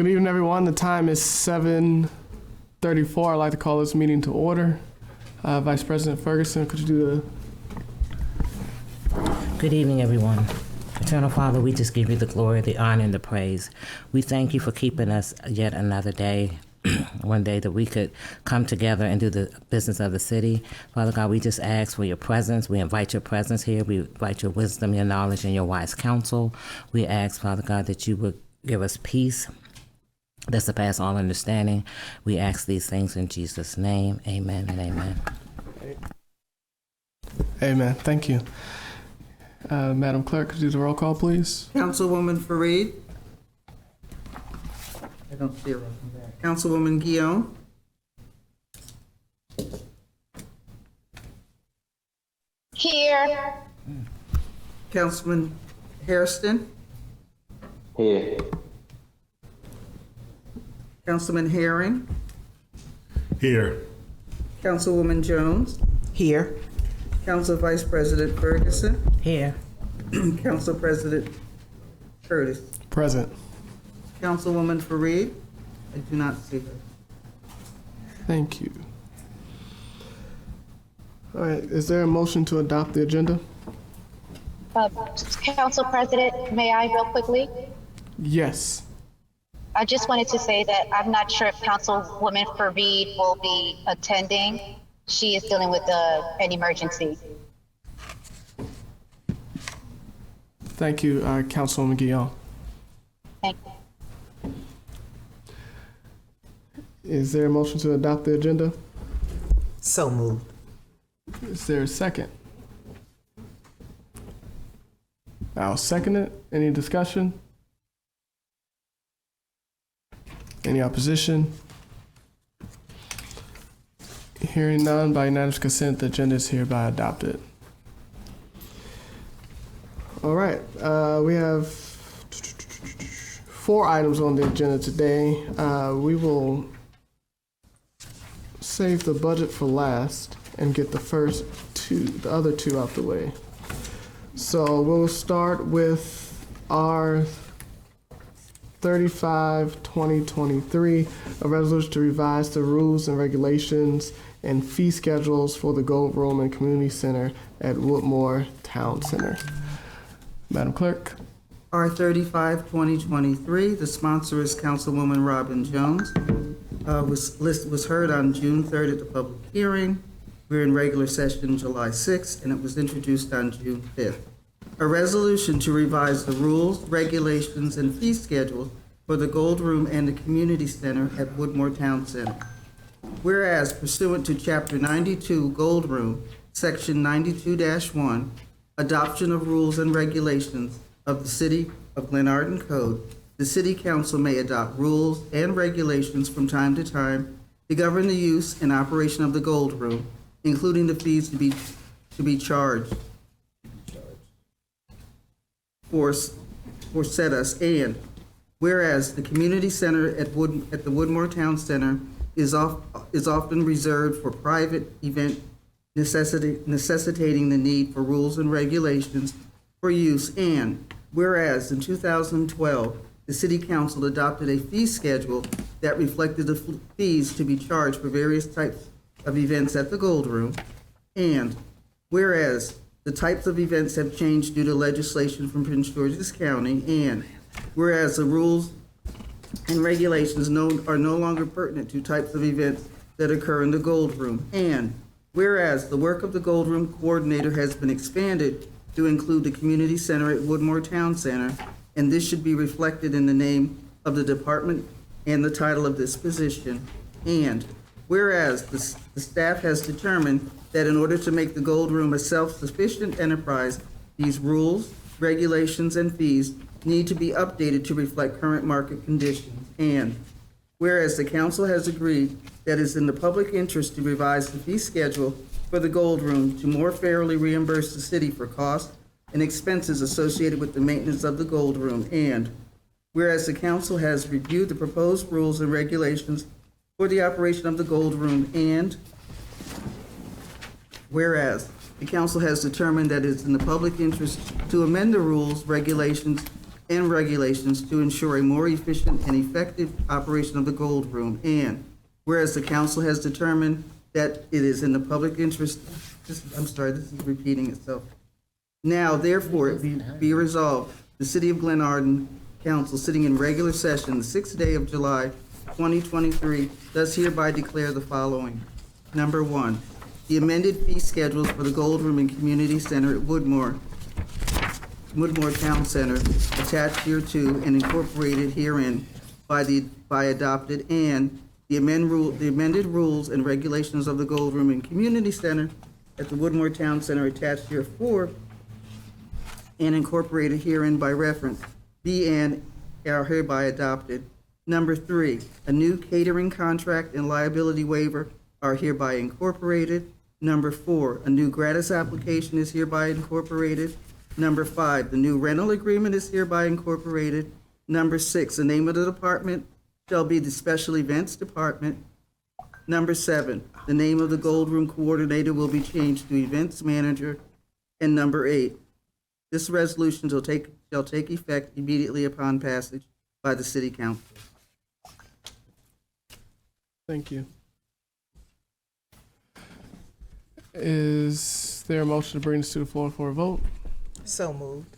Good evening, everyone. The time is 7:34. I'd like to call this meeting to order. Vice President Ferguson, could you do Good evening, everyone. Eternal Father, we just give you the glory, the honor, and the praise. We thank you for keeping us yet another day, one day that we could come together and do the business of the city. Father God, we just ask for your presence. We invite your presence here. We invite your wisdom, your knowledge, and your wise counsel. We ask, Father God, that you would give us peace that surpasses all understanding. We ask these things in Jesus' name. Amen and amen. Amen. Thank you. Madam Clerk, could you do the roll call, please? Councilwoman Fareed. I don't see her from there. Councilwoman Guillaume. Here. Councilman Hairston. Here. Councilman Herring. Here. Councilwoman Jones. Here. Council Vice President Ferguson. Here. Council President Curtis. Present. Councilwoman Fareed. I do not see her. Thank you. All right. Is there a motion to adopt the agenda? Council President, may I real quickly? Yes. I just wanted to say that I'm not sure if Councilwoman Fareed will be attending. She is dealing with an emergency. Thank you, Councilwoman Guillaume. Thank you. Is there a motion to adopt the agenda? So moved. Is there a second? I'll second it. Any discussion? Any opposition? Hearing none, by unanimous consent, the agenda is hereby adopted. All right, we have 4 items on the agenda today. We will save the budget for last and get the other two out the way. So we'll start with our 35-2023, a resolution to revise the rules and regulations and fee schedules for the Gold Room and Community Center at Woodmore Town Center. Madam Clerk. R35-2023, the sponsor is Councilwoman Robin Jones. Was heard on June 3rd at the public hearing. We're in regular session July 6th, and it was introduced on June 5th. A resolution to revise the rules, regulations, and fee schedules for the Gold Room and the Community Center at Woodmore Town Center. Whereas pursuant to Chapter 92 Gold Room, Section 92-1, Adoption of Rules and Regulations of the City of Glenarden Code, the City Council may adopt rules and regulations from time to time to govern the use and operation of the Gold Room, including the fees to be charged for set us. And whereas the community center at the Woodmore Town Center is often reserved for private event necessitating the need for rules and regulations for use. And whereas in 2012 the City Council adopted a fee schedule that reflected the fees to be charged for various types of events at the Gold Room. And whereas the types of events have changed due to legislation from Prince George's County. And whereas the rules and regulations are no longer pertinent to types of events that occur in the Gold Room. And whereas the work of the Gold Room coordinator has been expanded to include the community center at Woodmore Town Center, and this should be reflected in the name of the department and the title of this position. And whereas the staff has determined that in order to make the Gold Room a self-sufficient enterprise, these rules, regulations, and fees need to be updated to reflect current market conditions. And whereas the council has agreed that it is in the public interest to revise the fee schedule for the Gold Room to more fairly reimburse the city for costs and expenses associated with the maintenance of the Gold Room. And whereas the council has reviewed the proposed rules and regulations for the operation of the Gold Room, and whereas the council has determined that it is in the public interest to amend the rules, regulations, and regulations to ensure a more efficient and effective operation of the Gold Room. And whereas the council has determined that it is in the public interest, this is repeating itself. Now, therefore, it be resolved, the City of Glenarden Council, sitting in regular session the 6th day of July, 2023, does hereby declare the following. Number 1, the amended fee schedules for the Gold Room and Community Center at Woodmore Town Center, attached hereto and incorporated herein by adopted, and the amended rules and regulations of the Gold Room and Community Center at the Woodmore Town Center, attached herefor and incorporated herein by reference, be and are hereby adopted. Number 3, a new catering contract and liability waiver are hereby incorporated. Number 4, a new gratis application is hereby incorporated. Number 5, the new rental agreement is hereby incorporated. Number 6, the name of the department shall be the Special Events Department. Number 7, the name of the Gold Room Coordinator will be changed to Events Manager. And number 8, this resolution shall take effect immediately upon passage by the City Council. Thank you. Is there a motion to bring this to the floor for a vote? So moved.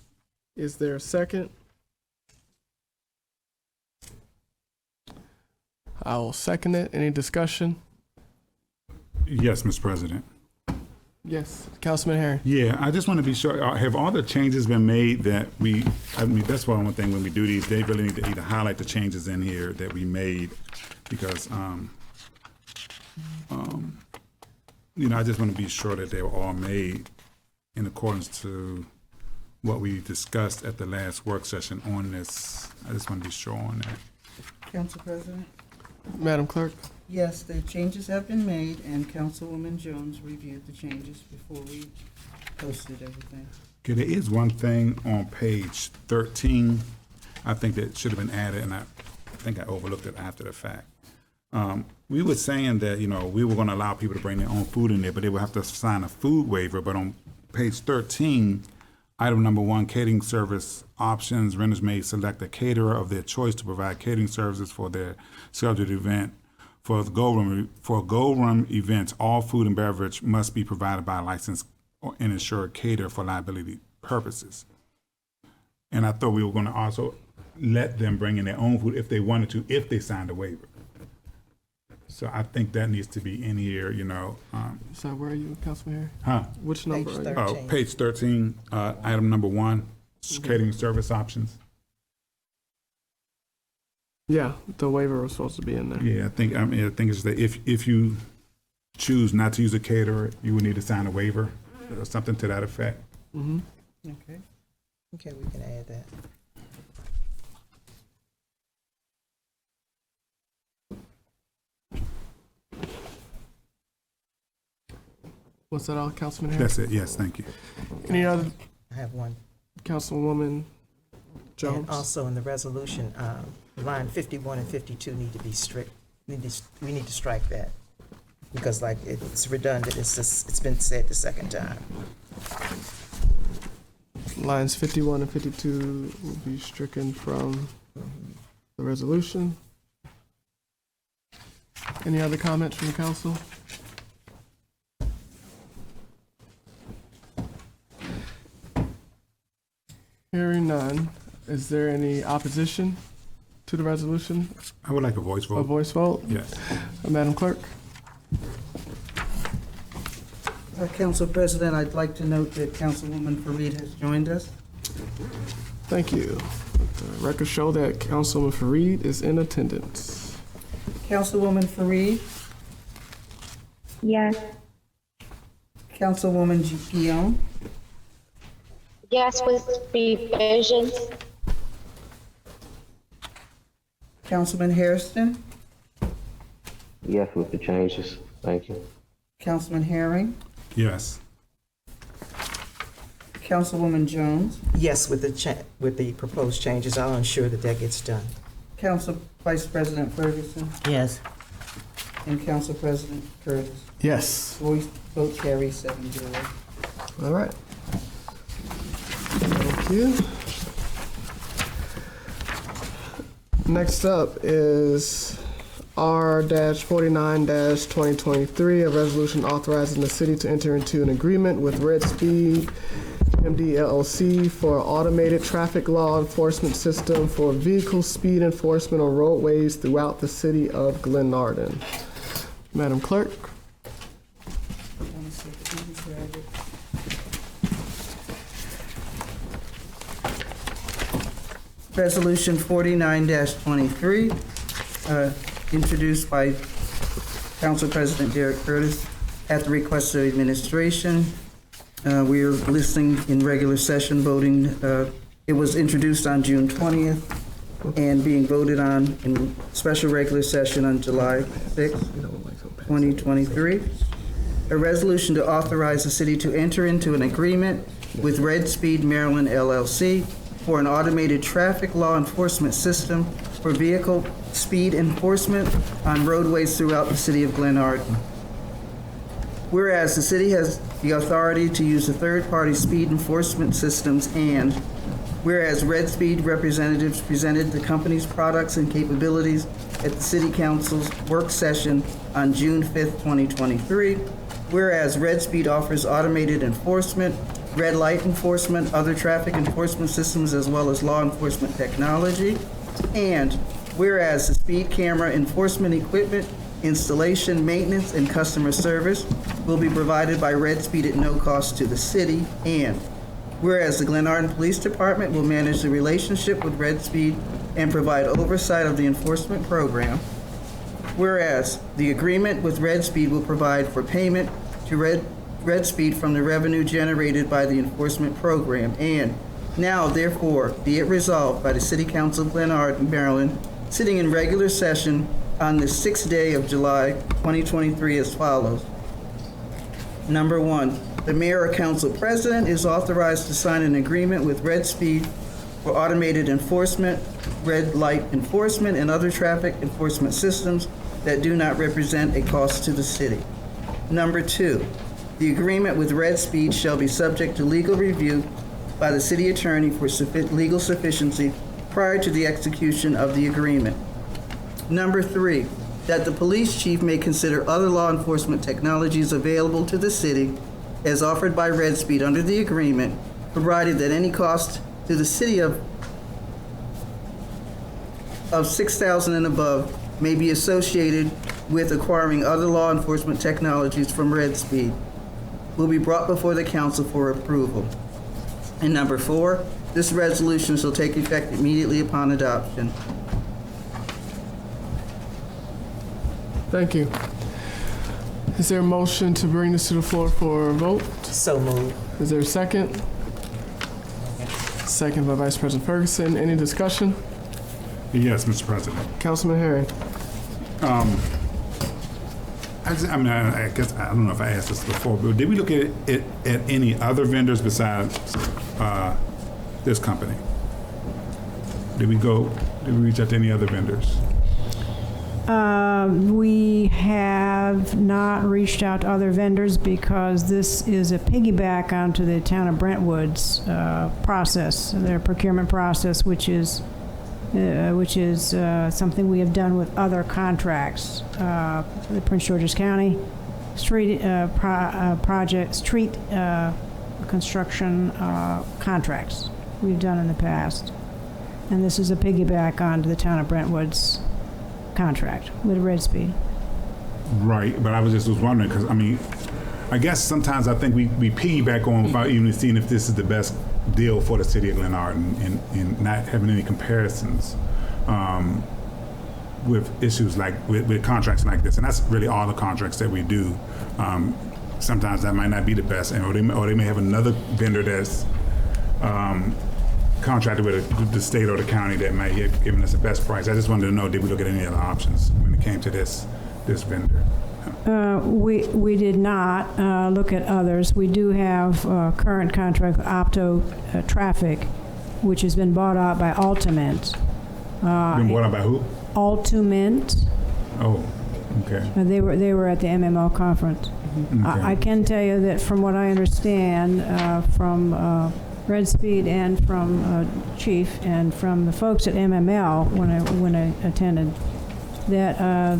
Is there a second? I will second it. Any discussion? Yes, Mr. President. Yes, Councilman Harry. Yeah, I just want to be sure, have all the changes been made that that's one thing when we do these, they really need to either highlight the changes in here that we made, because, I just want to be sure that they were all made in accordance to what we discussed at the last work session on this. I just want to be sure on that. Council President? Madam Clerk. Yes, the changes have been made, and Councilwoman Jones reviewed the changes before we posted everything. Okay, there is one thing on page 13, I think that should have been added, and I think I overlooked it after the fact. We were saying that, we were going to allow people to bring their own food in there, but they would have to sign a food waiver. But on page 13, item number 1, catering service options, renters may select a caterer of their choice to provide catering services for their scheduled event. For Gold Room events, all food and beverage must be provided by a licensed and insured caterer for liability purposes. And I thought we were going to also let them bring in their own food if they wanted to, if they signed a waiver. So I think that needs to be in here, So where are you, Councilman Harry? Huh? Which number Page are you? 13. Oh, page 13, item number 1, catering service options. Yeah, the waiver was supposed to be in there. Yeah, I think it's that if you choose not to use a caterer, you would need to sign a waiver or something to that effect. Mm-hmm. Okay. Okay, we can add that. Was that all, Councilman Harris? That's it. Yes, thank you. Any other, I have one. Councilwoman Jones? And also in the resolution, line 51 and 52 need to be strict. We need to strike that because it's redundant. It's been said the second time. Lines 51 and 52 will be stricken from the resolution. Any other comments from the council? Hearing none, is there any opposition to the resolution? I would like a voice A vote. voice vote? Yes. Madam Clerk? Council President, I'd like to note that Councilwoman Fareed has joined us. Thank you. The records show that Councilwoman Fareed is in attendance. Councilwoman Fareed, Yes. Councilwoman Guillaume, Yes, with revisions. Councilman Hairston, Yes, with the changes. Thank you. Councilman Herring, Yes. Councilwoman Jones, Yes, with the proposed changes, I'll ensure that gets done. Council Vice President Ferguson, Yes. and Council President Curtis. Yes. Voice vote carries 7-0. All right. Thank you. Next up is R-49-2023, a resolution authorizing the city to enter into an agreement with Red Speed MD LLC for automated traffic law enforcement system for vehicle speed enforcement on roadways throughout the city of Glenarden. Madam Clerk. Resolution 49-23, introduced by Council President Derek Curtis at the request of administration. We are listing in regular session voting. It was introduced on June 20th and being voted on in special regular session on July 6th, 2023. A resolution to authorize the city to enter into an agreement with Red Speed Maryland LLC for an automated traffic law enforcement system for vehicle speed enforcement on roadways throughout the city of Glenarden. Whereas the city has the authority to use the third-party speed enforcement systems, and whereas Red Speed representatives presented the company's products and capabilities at the City Council's work session on June 5th, 2023, whereas Red Speed offers automated enforcement, red light enforcement, other traffic enforcement systems, as well as law enforcement technology, and whereas the speed camera enforcement equipment, installation, maintenance, and customer service will be provided by Red Speed at no cost to the city, and whereas the Glenarden Police Department will manage the relationship with Red Speed and provide oversight of the enforcement program, whereas the agreement with Red Speed will provide for payment to Red Speed from the revenue generated by the enforcement program, and now, therefore, be it resolved by the City Council of Glenarden, Maryland, sitting in regular session on the 6th day of July, 2023 as follows. Number 1, the mayor or council president is authorized to sign an agreement with Red Speed for automated enforcement, red light enforcement, and other traffic enforcement systems that do not represent a cost to the city. Number 2, the agreement with Red Speed shall be subject to legal review by the city attorney for legal sufficiency prior to the execution of the agreement. Number 3, that the police chief may consider other law enforcement technologies available to the city as offered by Red Speed under the agreement, provided that any cost to the city of $6,000 and above may be associated with acquiring other law enforcement technologies from Red Speed, will be brought before the council for approval. And number 4, this resolution shall take effect immediately upon adoption. Thank you. Is there a motion to bring this to the floor for a vote? So moved. Is there a second? Second by Vice President Ferguson. Any discussion? Yes, Mr. President. Councilman Herring. I guess I don't know if I asked this before, but did we look at any other vendors besides this company? Did we reach out to any other vendors? We have not reached out to other vendors because this is a piggyback onto the town of Brentwood's process, their procurement process, which is something we have done with other contracts. The Prince George's County street construction contracts we've done in the past. And this is a piggyback onto the town of Brentwood's contract with Red Speed. Right, but I was wondering, because I guess sometimes I think we piggyback on without even seeing if this is the best deal for the city of Glenarden and not having any comparisons with issues like with contracts like this. And that's really all the contracts that we do. Sometimes that might not be the best, or they may have another vendor that's contracted with the state or the county that might have given us the best price. I just wanted to know, did we look at any other options when it came to this vendor? We did not look at others. We do have a current contract with Opto Traffic, which has been bought out by Ultimate. Been bought out by who? Ultimate. Oh, okay. They were at the MMO conference. Okay. I can tell you that from what I understand from Red Speed and from Chief and from the folks at MML when I attended, that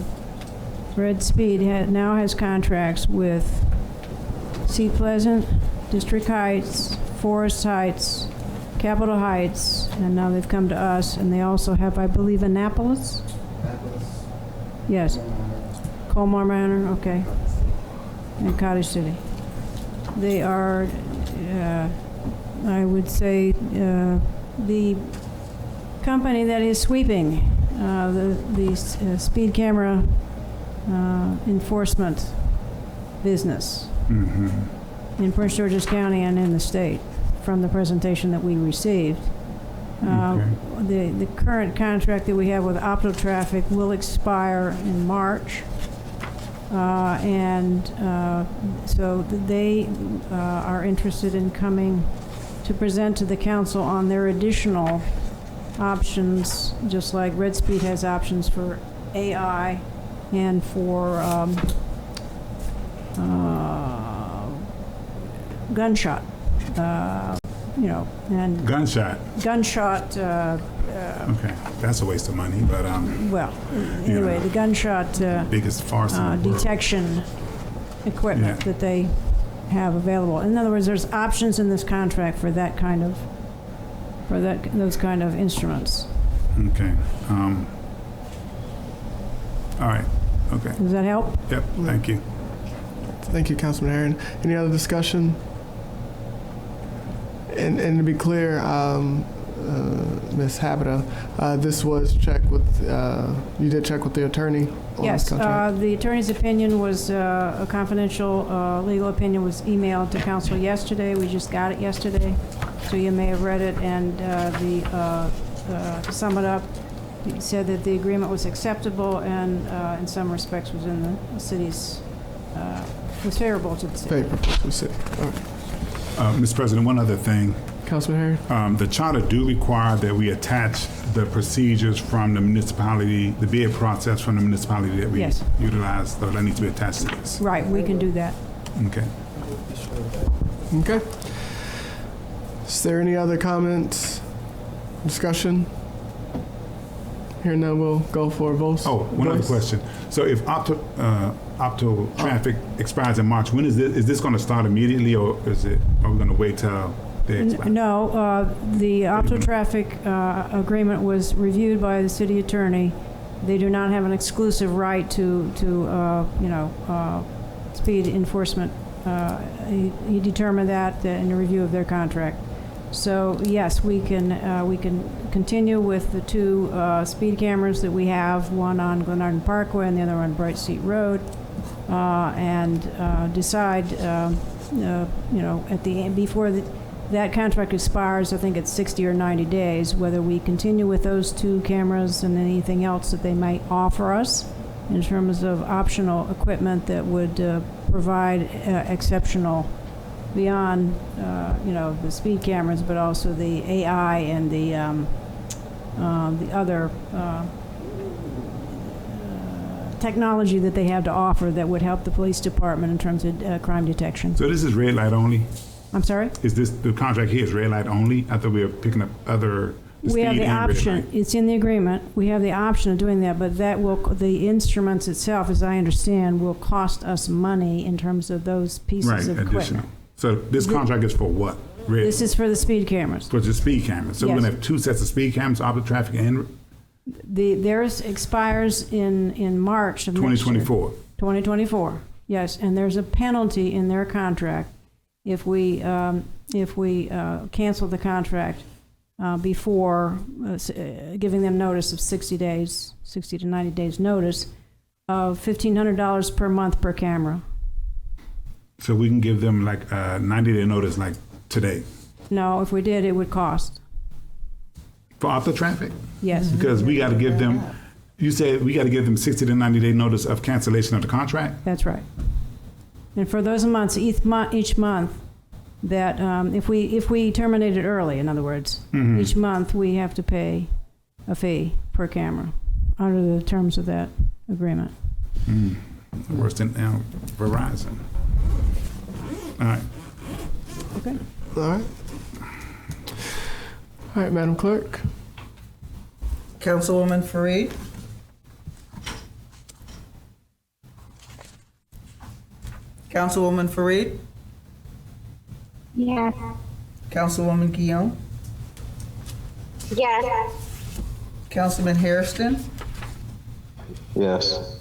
Red Speed now has contracts with Seat Pleasant, District Heights, Forest Heights, Capitol Heights, and now they've come to us, and they also have, I believe, Annapolis? Yes. Colmar Manor, okay. And Cottage City. They are, I would say, the company that is sweeping the speed camera enforcement business in Prince George's County and in the state from the presentation that we received. The current contract that we have with Optotraffic will expire in March. So they are interested in coming to present to the council on their additional options, just like Red Speed has options for AI and for gunshot, and Gunshot. Okay, that's a waste of money, but anyway, the gunshot biggest farce in the world. detection equipment that they have available. In other words, there's options in this contract for that kind of, those kind of instruments. Okay. All right. Okay. Does that help? Yep. Thank you. Thank you, Councilman Herron. Any other discussion? And to be clear, Ms. Habita, this was checked with, you did check with the attorney on Yes, this contract? the attorney's opinion was, a confidential legal opinion was emailed to council yesterday. We just got it yesterday, so you may have read it. And to sum it up, he said that the agreement was acceptable and in some respects was in the city's, was favorable to the city. Favorable to the city. All right. Mr. President, one other thing. Councilman Herron? The charter do require that we attach the procedures from the municipality, the bid process from the municipality that we Yes. utilize, so that needs to be attached to this. Right, we can do that. Okay. Okay. Is there any other comments, discussion? Here now we'll go for votes. Oh, one other question. So if Opto Traffic expires in March, when is this going to start immediately, or are we going to wait till they expire? No, the Optotraffic agreement was reviewed by the city attorney. They do not have an exclusive right to speed enforcement. He determined that in the review of their contract. So yes, we can continue with the two speed cameras that we have, one on Glenarden Parkway and the other on Bright Seat Road, and decide, at the end, before that contract expires, I think it's 60 or 90 days, whether we continue with those two cameras and anything else that they might offer us in terms of optional equipment that would provide exceptional, beyond the speed cameras, but also the AI and the other technology that they have to offer that would help the police department in terms of crime detection. So this is red light only? I'm sorry? Is this, the contract here is red light only? I thought we were picking up other We have speed the and red option, light. it's in the agreement, we have the option of doing that, but that will, the instruments itself, as I understand, will cost us money in terms of those pieces Right, of additional. equipment. So this contract is for what? Red? This is for the speed cameras. For the speed cameras. So we're Yes. going to have two sets of speed cameras, Opto Traffic and Theirs expires in March of next year. 2024. 2024, yes, and there's a penalty in their contract if we cancel the contract before giving them notice of 60 to 90 days notice of $1,500 per month per camera. So we can give them like a 90-day notice like today. No, if we did, it would cost. For Opto Traffic? Yes. Because we got to give them, you said we got to give them 60 to 90-day notice of cancellation of the contract? That's right. And for those months, each month, that if we terminate it early, in other words, each month we have to pay a fee per camera under the terms of that agreement. Worse than Verizon. All right. Okay. All right. All right, Madam Clerk. Councilwoman Fareed? Councilwoman Fareed? Yes. Councilwoman Guillaume? Yes. Councilman Hairston? Yes.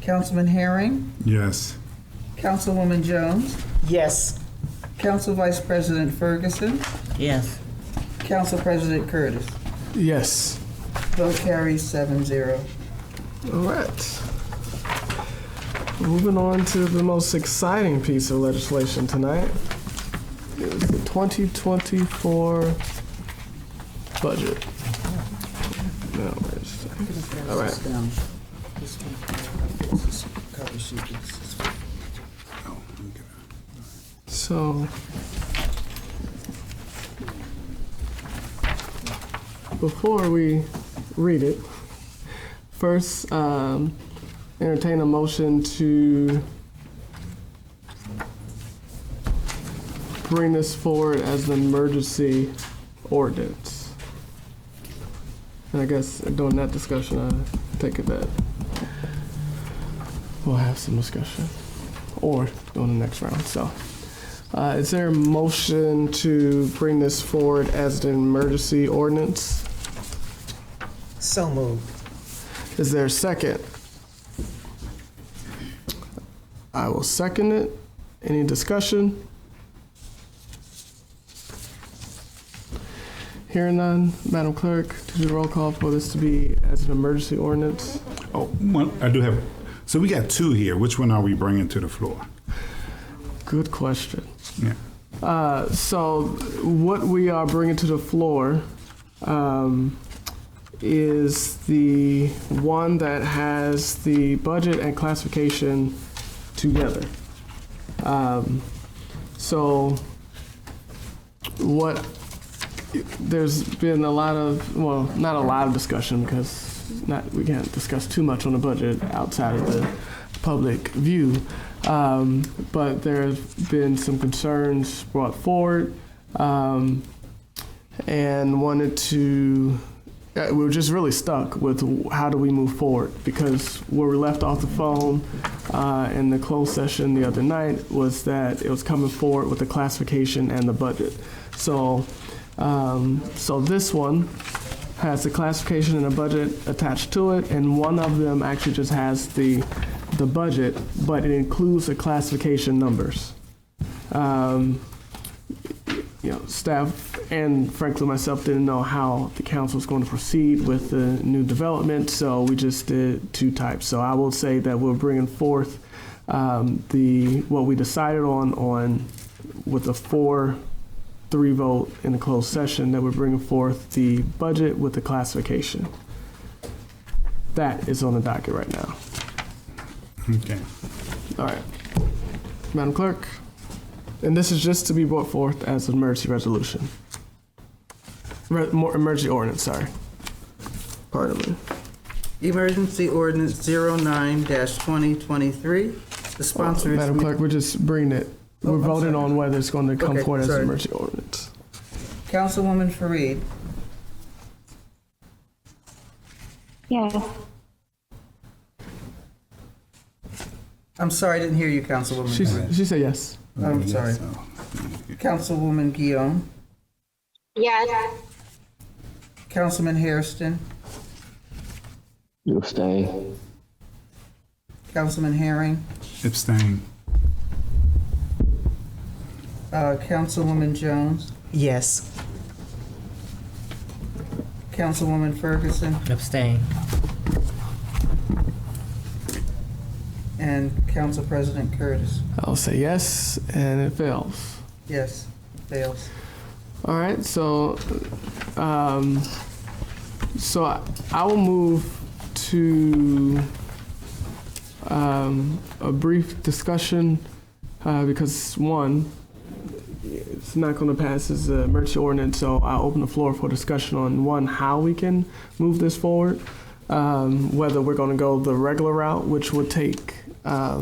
Councilman Herring? Yes. Councilwoman Jones? Yes. Council Vice President Ferguson? Yes. Council President Curtis? Yes. Vote carries 7-0. All right. Moving on to the most exciting piece of legislation tonight is the 2024 budget. No, all right. So, before we read it, first, entertain a motion to bring this forward as an emergency ordinance. And I guess during that discussion, I take it that we'll have some discussion or go in the next round. So, is there a motion to bring this forward as an emergency ordinance? So moved. Is there a second? I will second it. Any discussion? Hearing none, Madam Clerk, could you roll call for this to be as an emergency ordinance? Oh, one, I do have, so we got two here. Which one are we bringing to the floor? Good question. Yeah. So what we are bringing to the floor is the one that has the budget and classification together. So what there's been a lot of, well, not a lot of discussion because we can't discuss too much on the budget outside of the public view. But there's been some concerns brought forward and wanted to, we were just really stuck with how do we move forward, because where we left off the phone in the closed session the other night was that it was coming forward with the classification and the budget. So this one has the classification and the budget attached to it, and one of them actually just has the budget, but it includes the classification numbers. Staff and frankly myself didn't know how the council was going to proceed with the new development, so we just did two types. So I will say that we're bringing forth what we decided on with a 4-3 vote in the closed session, that we're bringing forth the budget with the classification. That is on the docket right now. Okay. All right, Madam Clerk, and this is just to be brought forth as an emergency resolution. Emergency ordinance, sorry. Pardon me. Emergency Ordinance 09-2023. The sponsor is... Madam Clerk, we're just bringing it. We're voting on whether it's going to come Okay, forward as sorry. an emergency ordinance. Councilwoman Fareed. Yes. I'm sorry, I didn't hear you, Councilwoman. Fareed. She said yes. I'm sorry. Councilwoman Guillaume. Yes. Councilman Hairston. You abstain. Councilman Herring. Abstain. Councilwoman Jones. Yes. Councilwoman Ferguson. Abstain. And Council President Curtis. I'll say yes, and it fails. Yes, fails. All right, so I will move to a brief discussion because one, it's not going to pass as an emergency ordinance, so I'll open the floor for discussion on one, how we can move this forward, whether we're going to go the regular route, which would take I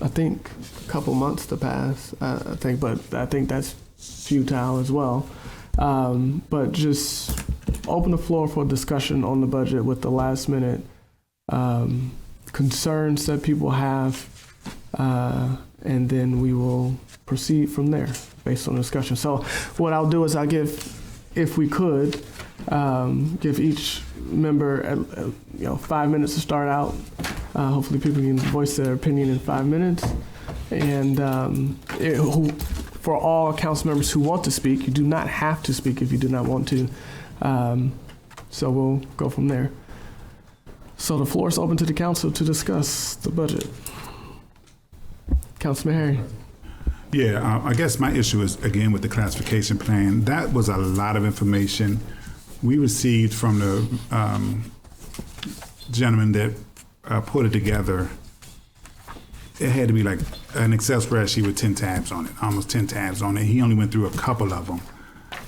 think a couple months to pass, but I think that's futile as well. But just open the floor for discussion on the budget with the last minute concerns that people have, and then we will proceed from there based on discussion. So what I'll do is I'll give, if we could, give each member 5 minutes to start out. Hopefully people can voice their opinion in 5 minutes. And for all council members who want to speak, you do not have to speak if you do not want to. So we'll go from there. So the floor is open to the council to discuss the budget. Councilman Harry. Yeah, I guess my issue is, again, with the classification plan. That was a lot of information we received from the gentleman that put it together. It had to be like an Excel spreadsheet with 10 tabs on it, almost 10 tabs on it. He only went through a couple of them.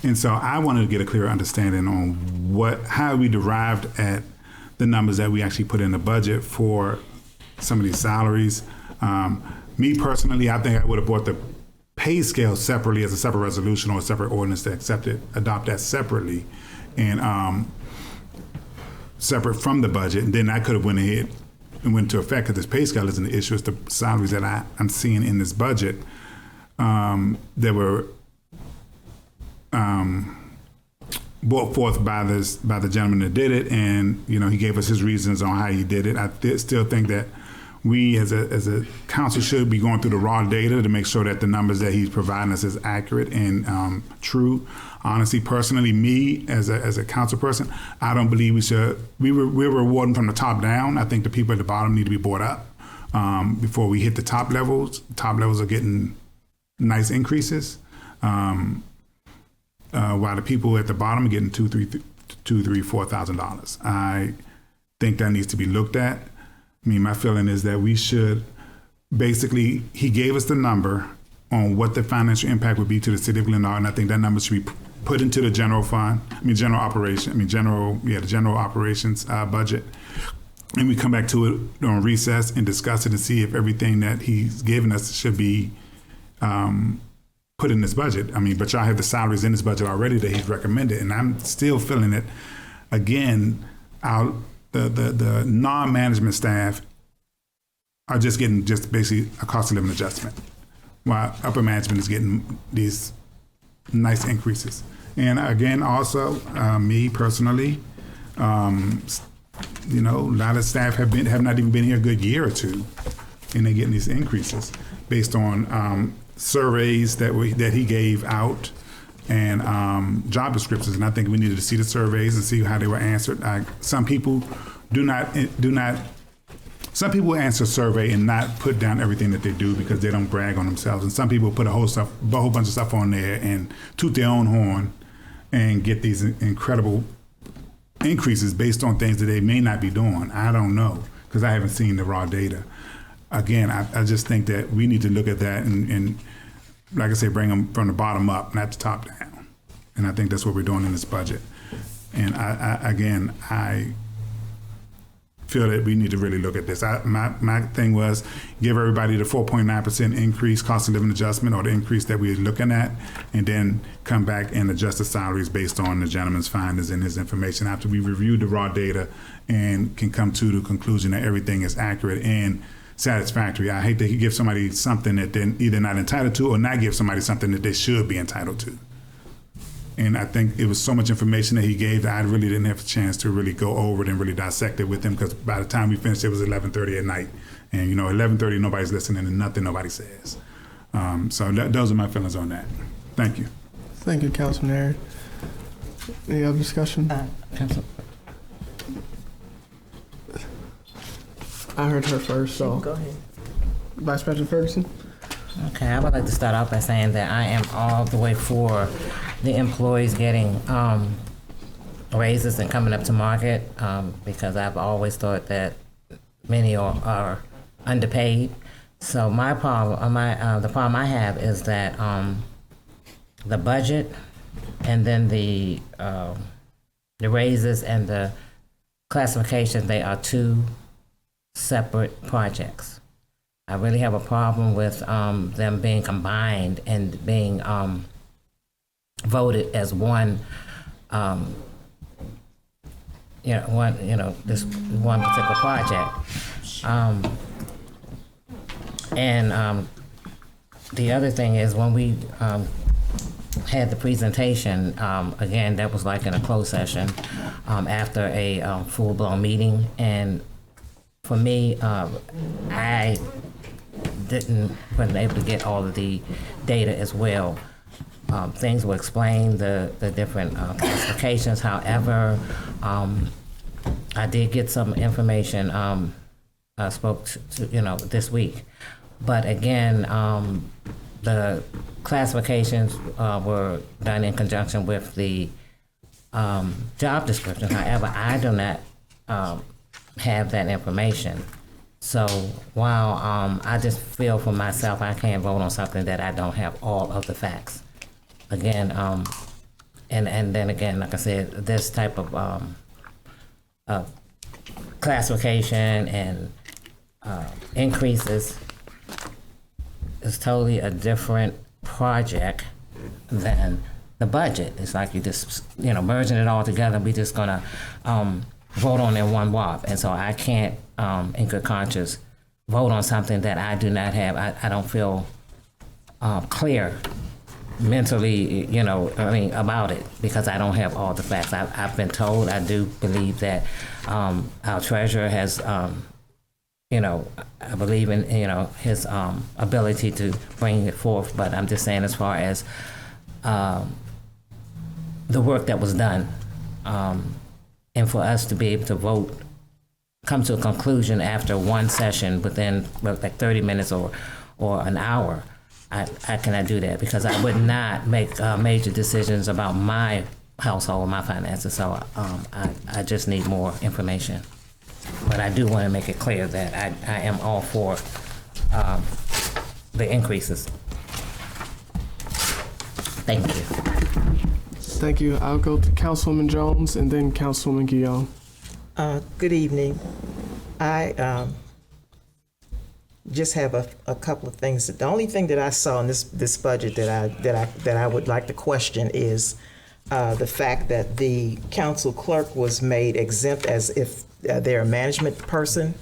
And so I wanted to get a clear understanding on how we derived at the numbers that we actually put in the budget for some of these salaries. Me personally, I think I would have brought the pay scale separately as a separate resolution or a separate ordinance to adopt that separately and separate from the budget. And then I could have went ahead and went into effect, because this pay scale isn't the issue. It's the salaries that I'm seeing in this budget that were brought forth by the gentleman that did it. And, he gave us his reasons on how he did it. I still think that we as a council should be going through the raw data to make sure that the numbers that he's providing us is accurate and true. Honestly, personally, me as a council person, I don't believe we should. We're rewarding from the top down. I think the people at the bottom need to be brought up before we hit the top levels. Top levels are getting nice increases, while the people at the bottom are getting $4,000. I think that needs to be looked at. I mean, my feeling is that we should basically, he gave us the number on what the financial impact would be to the city of Glenarden, and I think that number should be put into the general fund, the general operations budget. And we come back to it on recess and discuss it and see if everything that he's given us should be put in this budget. I mean, but y'all have the salaries in this budget already that he's recommended, and I'm still feeling that, again, the non-management staff are just getting basically a cost of living adjustment, while upper management is getting these nice increases. And again, also, me personally, a lot of staff have not even been here a good year or two, and they're getting these increases based on surveys that he gave out and job descriptions. And I think we needed to see the surveys and see how they were answered. Some people some people answer a survey and not put down everything that they do because they don't brag on themselves. And some people put a whole bunch of stuff on there and toot their own horn and get these incredible increases based on things that they may not be doing. I don't know, because I haven't seen the raw data. Again, I just think that we need to look at that and like I say, bring them from the bottom up, not the top down. And I think that's what we're doing in this budget. And I feel that we need to really look at this. My thing was give everybody the 4.9% increase cost of living adjustment, or the increase that we're looking at, and then come back and adjust the salaries based on the gentleman's findings and his information after we reviewed the raw data and can come to the conclusion that everything is accurate and satisfactory. I hate to give somebody something that they're either not entitled to, or not give somebody something that they should be entitled to. And I think it was so much information that he gave that I really didn't have a chance to really go over it and really dissect it with him, because by the time we finished, it was 11:30 at night. And, 11:30, nobody's listening to nothing nobody says. So those are my feelings on that. Thank you. Thank you, Councilman Harry. Any other discussion? I heard her first, so. Go ahead. Vice President Ferguson? Okay, I would like to start off by saying that I am all the way for the employees getting raises and coming up to market, because I've always thought that many are underpaid. So the problem I have is that the budget and then the raises and the classification, they are two separate projects. I really have a problem with them being combined and being voted as one, this one particular project. The other thing is when we had the presentation, again, that was like in a closed session after a full-blown meeting. And for me, I wasn't able to get all of the data as well. Things were explained, the different classifications. However, I did get some information. I spoke to this week, but again, the classifications were done in conjunction with the job description. However, I do not have that information. So while I just feel for myself, I can't vote on something that I don't have all of the facts. Again, and then again, like I said, this type of classification and increases is totally a different project than the budget. It's like you just, merging it all together. We're just gonna vote on it in one whop. And so I can't, in good conscience, vote on something that I do not have. I don't feel clear mentally, about it because I don't have all the facts. I've been told, I do believe that our treasurer has, I believe in, his ability to bring it forth, but I'm just saying as far as the work that was done, and for us to be able to vote, come to a conclusion after one session within like 30 minutes or an hour, I cannot do that because I would not make major decisions about my household, my finances. So I just need more information. But I do want to make it clear that I am all for the increases. Thank you. Thank you. I'll go to Councilwoman Jones and then Councilwoman Guillaume. Good evening. I just have a couple of things. The only thing that I saw in this budget that I would like to question is the fact that the council clerk was made exempt as if they're a management person.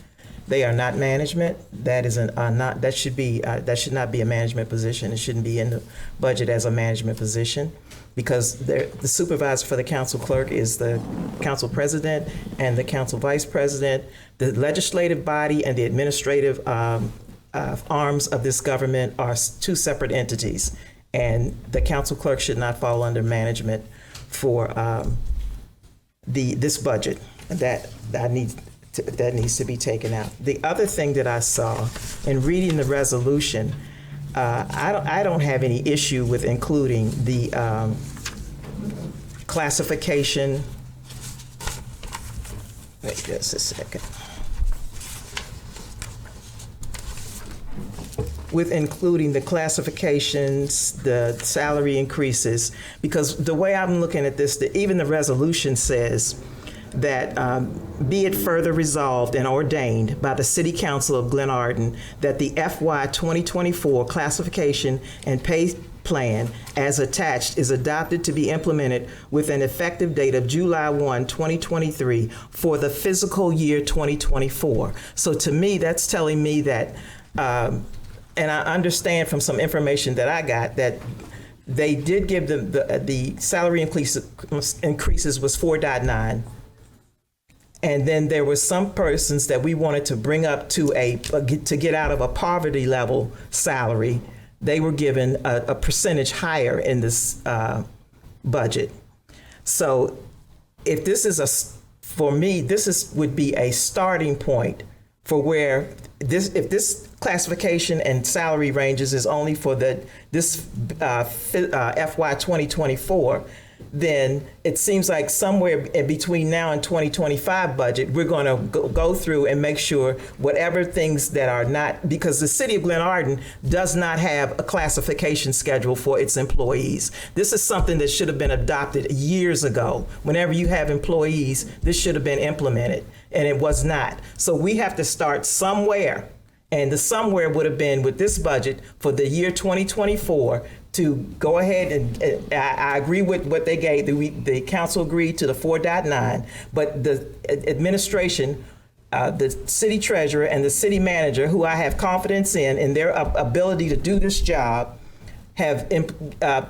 They are not management. That should not be a management position. It shouldn't be in the budget as a management position because the supervisor for the council clerk is the council president and the council vice president. The legislative body and the administrative arms of this government are two separate entities, and the council clerk should not fall under management for this budget. That needs to be taken out. The other thing that I saw in reading the resolution, I don't have any issue with including the classification. Wait just a second. With including the classifications, the salary increases, because the way I'm looking at this, even the resolution says that be it further resolved and ordained by the City Council of Glenarden that the FY 2024 classification and pay plan as attached is adopted to be implemented with an effective date of July 1, 2023 for the fiscal year 2024. So to me, that's telling me that, and I understand from some information that I got that they did give them the salary increases was 4.9. And then there were some persons that we wanted to bring up to get out of a poverty level salary. They were given a percentage higher in this budget. So if this is for me, would be a starting point for where if this classification and salary ranges is only for this FY 2024, then it seems like somewhere in between now and 2025 budget, we're going to go through and make sure whatever things that are not, because the city of Glenarden does not have a classification schedule for its employees. This is something that should have been adopted years ago. Whenever you have employees, this should have been implemented, and it was not. So we have to start somewhere And the somewhere would have been with this budget for the year 2024 to go ahead and I agree with what they gave. The council agreed to the 4.9, but the administration, the city treasurer and the city manager, who I have confidence in their ability to do this job, have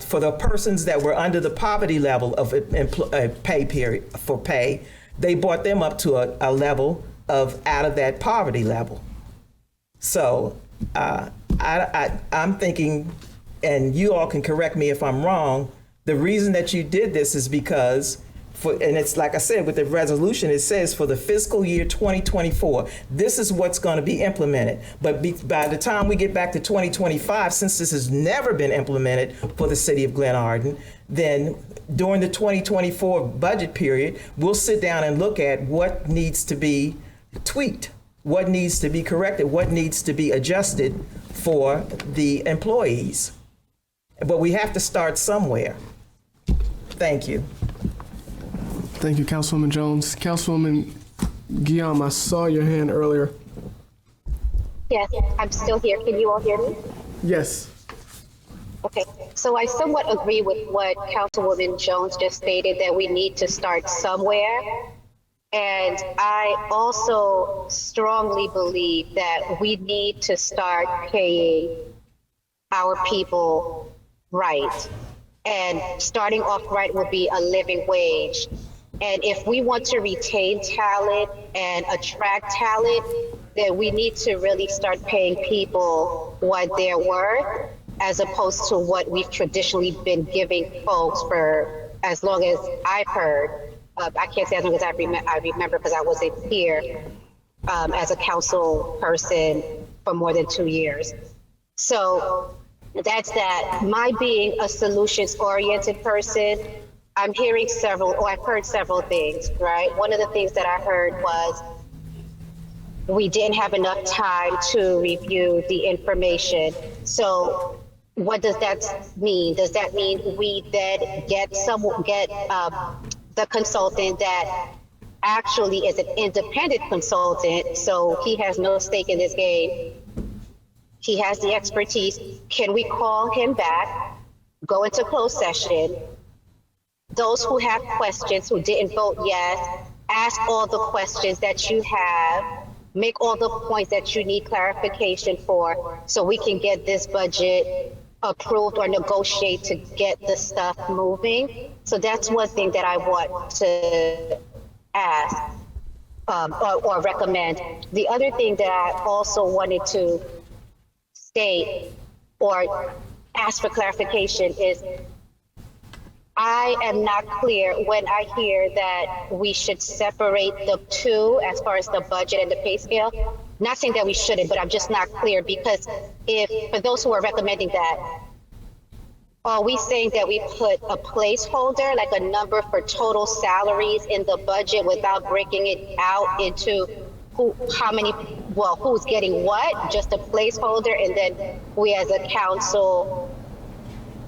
for the persons that were under the poverty level of pay period for pay, they brought them up to a level of out of that poverty level. So I'm thinking, and you all can correct me if I'm wrong, the reason that you did this is because, and it's like I said, with the resolution, it says for the fiscal year 2024, this is what's going to be implemented. But by the time we get back to 2025, since this has never been implemented for the city of Glenarden, then during the 2024 budget period, we'll sit down and look at what needs to be tweaked, what needs to be corrected, what needs to be adjusted for the employees. But we have to start somewhere. Thank you. Thank you, Councilwoman Jones. Councilwoman Guillaume, I saw your hand earlier. Yes, I'm still here. Can you all hear me? Yes. Okay, so I somewhat agree with what Councilwoman Jones just stated, that we need to start somewhere. And I also strongly believe that we need to start paying our people right. And starting off right would be a living wage. And if we want to retain talent and attract talent, then we need to really start paying people what they're worth, as opposed to what we've traditionally been giving folks for as long as I've heard. I can't say as long as I remember because I wasn't here as a council person for more than 2 years. So that's that. My being a solutions-oriented person, I've heard several things, right? One of the things that I heard was we didn't have enough time to review the information. So what does that mean? Does that mean we then get the consultant that actually is an independent consultant, so he has no stake in this game? He has the expertise. Can we call him back, go into closed session? Those who have questions, who didn't vote yes, ask all the questions that you have, make all the points that you need clarification for, so we can get this budget approved or negotiate to get the stuff moving. So that's one thing that I want to ask or recommend. The other thing that I also wanted to state or ask for clarification is, I am not clear when I hear that we should separate the two as far as the budget and the pay scale. Not saying that we shouldn't, but I'm just not clear, because if, for those who are recommending that, are we saying that we put a placeholder, like a number for total salaries in the budget without breaking it out into who's getting what, just a placeholder, and then we as a council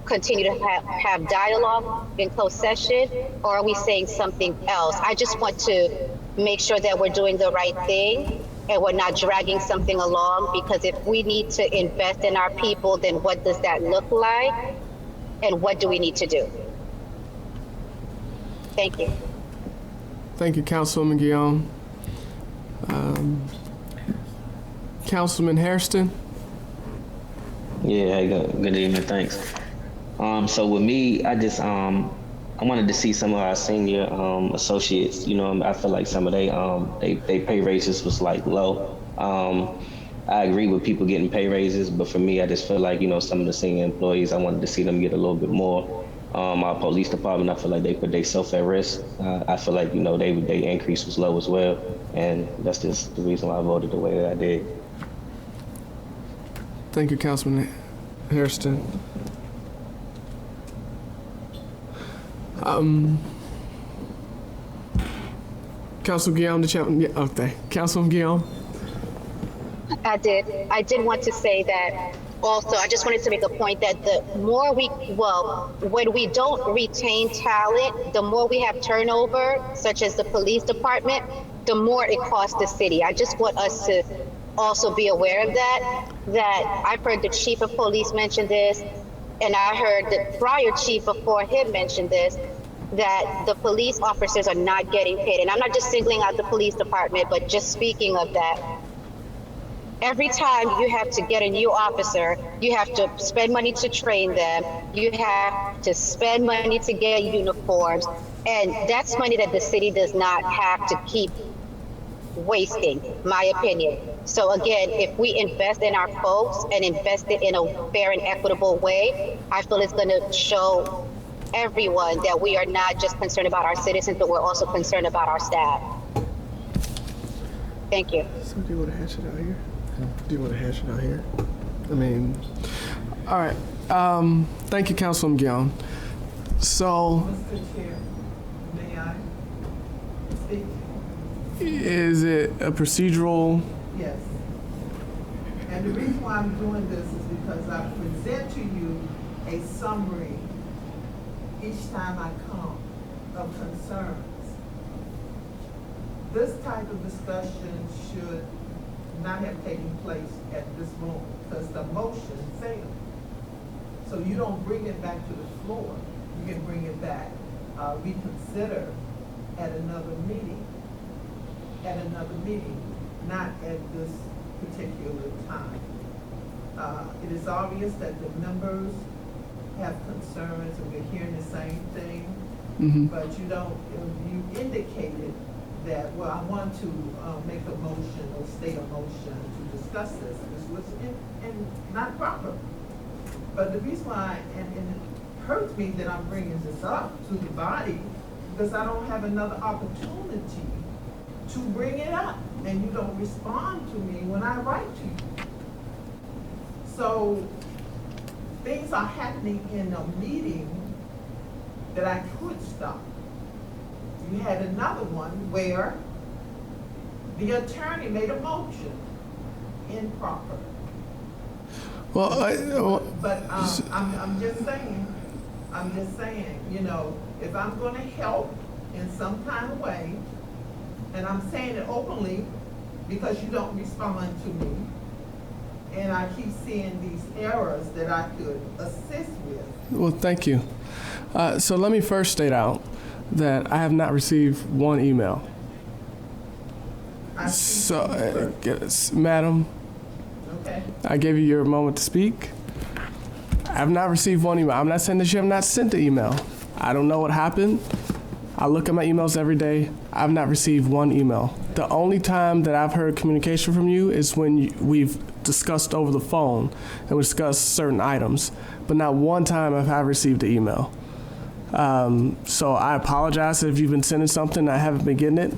continue to have dialogue in closed session? Or are we saying something else? I just want to make sure that we're doing the right thing and we're not dragging something along, because if we need to invest in our people, then what does that look like? And what do we need to do? Thank you. Thank you, Councilwoman Guillaume. Councilman Hairston? Yeah, hey, good evening, thanks. So with me, I just I wanted to see some of our senior associates. You know, I feel like some of they pay raises was like low. I agree with people getting pay raises, but for me, I just feel like, you know, some of the senior employees, I wanted to see them get a little bit more. Our police department, I feel like they put themselves at risk. I feel like, you know, they increase was low as well, and that's just the reason why I voted the way that I did. Thank you, Councilman Hairston. Councilman Guillaume, Councilman Guillaume. I did want to say that also. I just wanted to make a point that the more when we don't retain talent, the more we have turnover, such as the police department, the more it costs the city. I just want us to also be aware of that I've heard the chief of police mention this, and I heard the prior chief before him mention this, that the police officers are not getting paid. And I'm not just singling out the police department, but just speaking of that. Every time you have to get a new officer, you have to spend money to train them. You have to spend money to get uniforms. And that's money that the city does not have to keep wasting, my opinion. So again, if we invest in our folks and invest it in a fair and equitable way, I feel it's going to show everyone that we are not just concerned about our citizens, but we're also concerned about our staff. Thank you. So do you want to hash it out here? Do you want to hash it out here? I mean, all right. Thank you, Councilman Guillaume. So, Mr. Chair, may I speak? is it a procedural? Yes. And the reason why I'm doing this is because I present to you a summary each time I come of concerns. This type of discussion should not have taken place at this moment because the motion failed. So you don't bring it back to the floor. You can bring it back, reconsider at another meeting. Not at this particular time. It is obvious that the members have concerns and we're hearing the same thing, but you indicated that, well, I want to make a motion or state a motion to discuss this. This was not proper. But the reason why, and it hurts me that I'm bringing this up to the body because I don't have another opportunity to bring it up, and you don't respond to me when I write to you. So things are happening in a meeting that I could stop. You had another one where the attorney made a motion improper. Well, but I'm just saying, you know, if I'm going to help in some kind of way, and I'm saying it openly because you don't respond to me, and I keep seeing these errors that I could assist with. well, thank you. So let me first state out that I have not received one email. So, madam, Okay. I gave you your moment to speak. I have not received one email. I'm not saying that you have not sent the email. I don't know what happened. I look at my emails every day. I've not received one email. The only time that I've heard communication from you is when we've discussed over the phone and we discussed certain items, but not one time have I received an email. So I apologize if you've been sending something I haven't been getting it.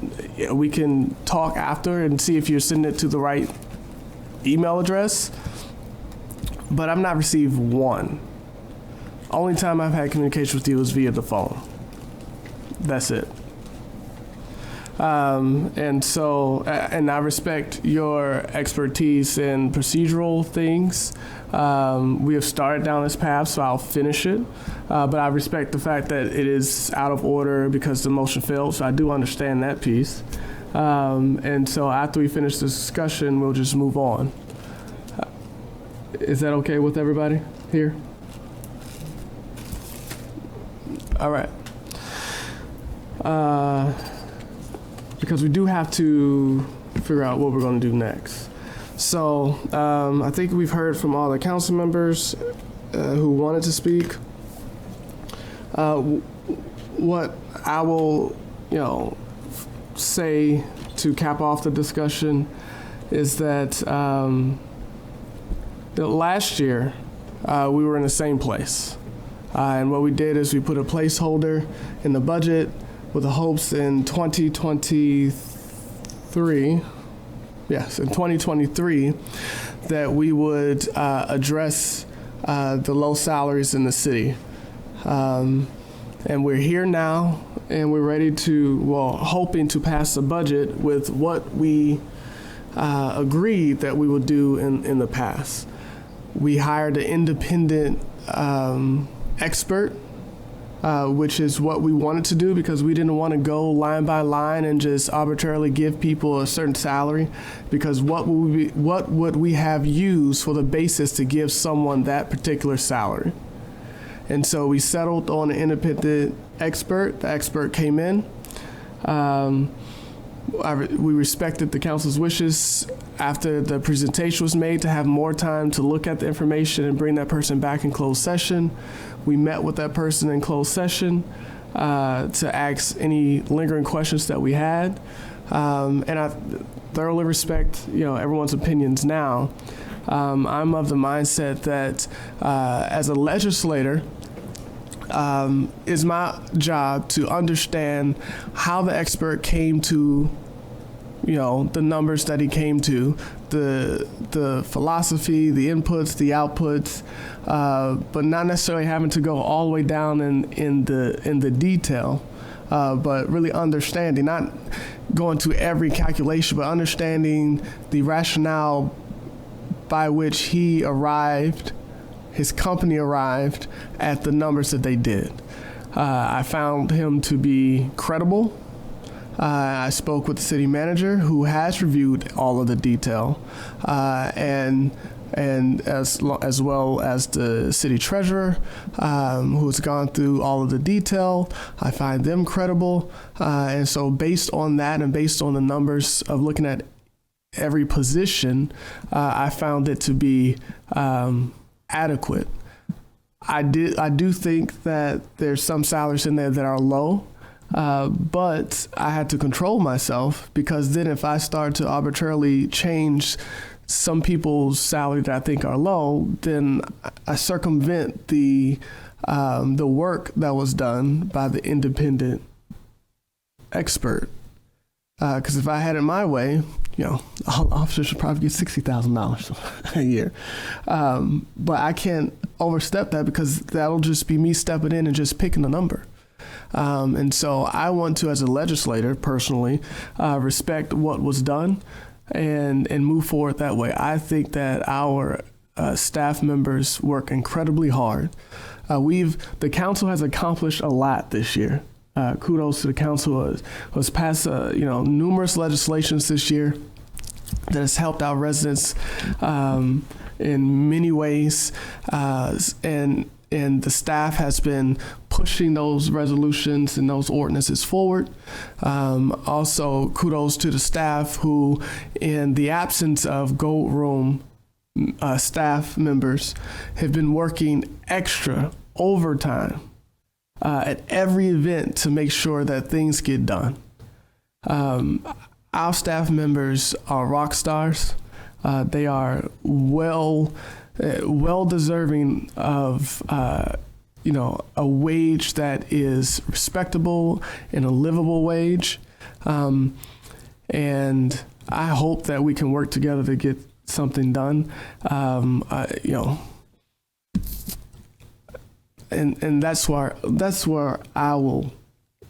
We can talk after and see if you're sending it to the right email address, but I've not received one. Only time I've had communication with you is via the phone. That's it. And so, and I respect your expertise in procedural things. We have started down this path, so I'll finish it. But I respect the fact that it is out of order because the motion failed, so I do understand that piece. And so after we finish this discussion, we'll just move on. Is that okay with everybody here? All right. Because we do have to figure out what we're going to do next. So I think we've heard from all the council members who wanted to speak. What I will, say to cap off the discussion is that last year we were in the same place. And what we did is we put a placeholder in the budget with the hopes in 2023, yes, in 2023, that we would address the low salaries in the city. And we're here now, and we're ready to, hoping to pass a budget with what we agreed that we would do in the past. We hired an independent expert which is what we wanted to do because we didn't want to go line by line and just arbitrarily give people a certain salary, because what would we have used for the basis to give someone that particular salary? And so we settled on an independent expert. The expert came in. We respected the council's wishes after the presentation was made to have more time to look at the information and bring that person back in closed session. We met with that person in closed session to ask any lingering questions that we had. And I thoroughly respect, everyone's opinions now. I'm of the mindset that as a legislator, is my job to understand how the expert came to, the numbers that he came to, the philosophy, the inputs, the outputs, but not necessarily having to go all the way down in the detail, but really understanding, not going to every calculation, but understanding the rationale by which he arrived, his company arrived at the numbers that they did. I found him to be credible. I spoke with the city manager, who has reviewed all of the detail, and as well as the city treasurer, who's gone through all of the detail. I find them credible, and so based on that and based on the numbers of looking at every position, I found it to be adequate. I do think that there's some salaries in there that are low, but I had to control myself, because then if I start to arbitrarily change some people's salary that I think are low, then I circumvent the work that was done by the independent expert. Because if I had it my way, all officers should probably get $60,000 a year. But I can't overstep that, because that'll just be me stepping in and just picking a number. And so I want to, as a legislator, personally, respect what was done and move forward that way. I think that our staff members work incredibly hard. The council has accomplished a lot this year. Kudos to the council. Was passed numerous legislations this year that has helped our residents in many ways, and the staff has been pushing those resolutions and those ordinances forward. Also, kudos to the staff who, in the absence of Gold Room staff members, have been working extra overtime at every event to make sure that things get done. Our staff members are rock stars. They are well deserving of a wage that is respectable and a livable wage. And I hope that we can work together to get something done. And that's where I will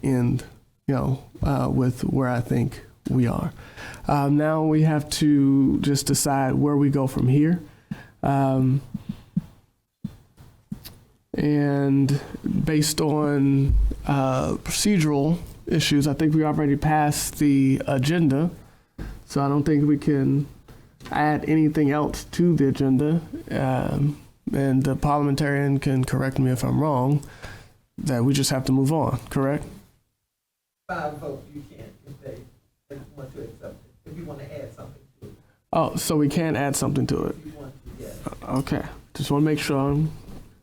end, with where I think we are. Now we have to just decide where we go from here. And based on procedural issues, I think we already passed the agenda, so I don't think we can add anything else to the agenda. And the parliamentarian can correct me if I'm wrong, that we just have to move on, correct? 5 votes, you can, if they want to accept it, if you want to add something to it. Oh, so we can add something to it? If you want to, yes. Okay, just want to make sure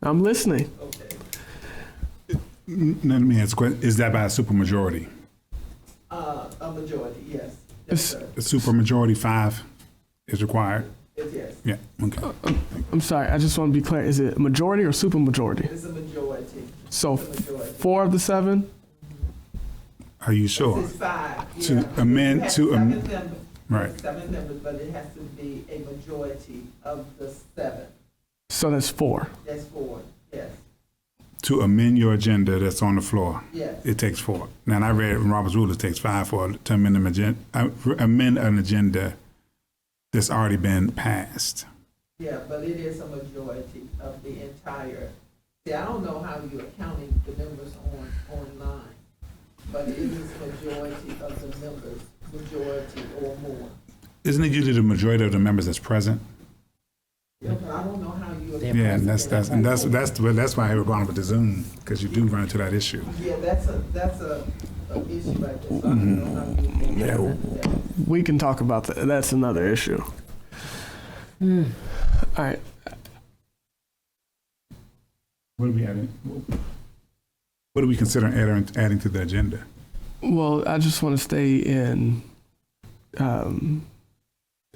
I'm listening. Okay. Let me ask a question. Is that by a supermajority? A majority, yes. It's- Yes, sir. A supermajority 5 is required? Yes. Yeah, okay. I'm sorry, I just want to be clear. Is it a majority or supermajority? It's a majority. So It's a majority. 4 of the 7? Are you sure? It's 5. To yeah. amend- You have to am- 7 members, Right. 7 members, but it has to be a majority of the 7. So that's 4. That's 4, yes, To amend your agenda that's on the floor, yes. it takes 4. Now, and I read in Robert's Rule, it takes 5 to amend an agenda that's already been passed. Yeah, but it is a majority of the entire See, I don't know how you're counting the members online, but it is majority of the members, majority or more. Isn't it usually the majority of the members that's present? Yeah, but I don't know how you're. Yeah, and that's why I brought up with the Zoom, because you do run into that issue. Yeah, that's a issue right there. So I don't know how you. Yeah, we can talk about that. That's another issue. All right. What are we adding? What do we consider adding to the agenda? Well, I just want to stay in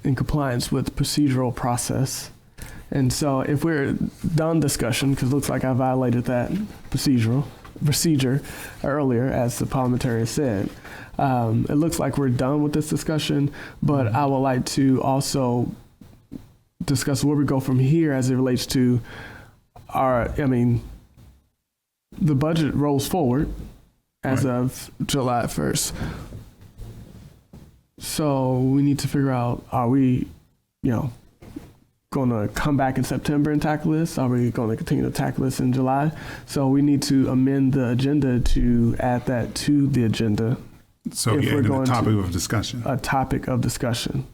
compliance with procedural process. And so if we're done discussion, because it looks like I violated that procedure earlier, as the parliamentarian said, it looks like we're done with this discussion, but I would like to also discuss where we go from here as it relates to the budget rolls forward as of July 1st. So we need to figure out, are we, going to come back in September and tackle this? Are we going to continue to tackle this in July? So we need to amend the agenda to add that to the agenda. So you're adding a topic of discussion. A topic of discussion.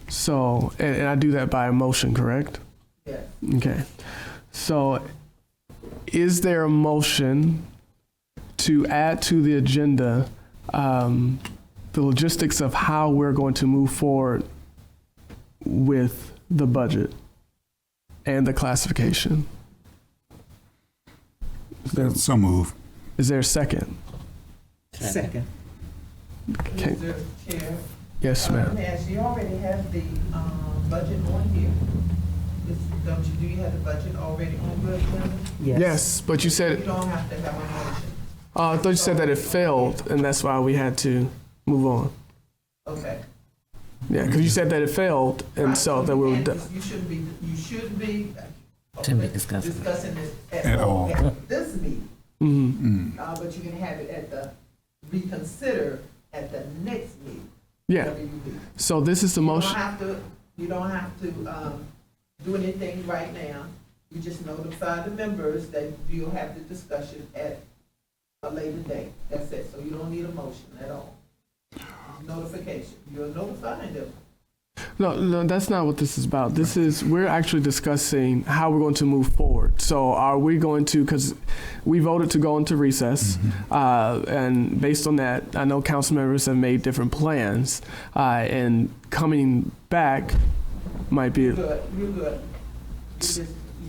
So, and I do that by a motion, correct? Yes. Okay. So is there a motion to add to the agenda the logistics of how we're going to move forward with the budget and the classification? So move. Is there a second? Second. Okay. Mr. Chair. Yes, Let ma'am. me ask, you already have the budget on here. Do you have the budget already on your agenda? Yes, but you You said, don't have to have a motion. I thought you said that it failed, and that's why we had to move on. Okay. Yeah, because you said that it failed, and so that we were done. You shouldn't be Shouldn't be discussing. discussing this At at all. all at this meeting. Mm-hmm. But you can have it at the, reconsider at the next meeting. Yeah. whatever you do. So this is the motion. You don't have to do anything right now. You just notify the members that you'll have the discussion at a later date. That's it. So you don't need a motion at all. It's notification. You're notifying them. No, that's not what this is about. We're actually discussing how we're going to move forward. So are we going to, because we voted to go into recess, and based on that, I know council members have made different plans, and coming back might be, You're good.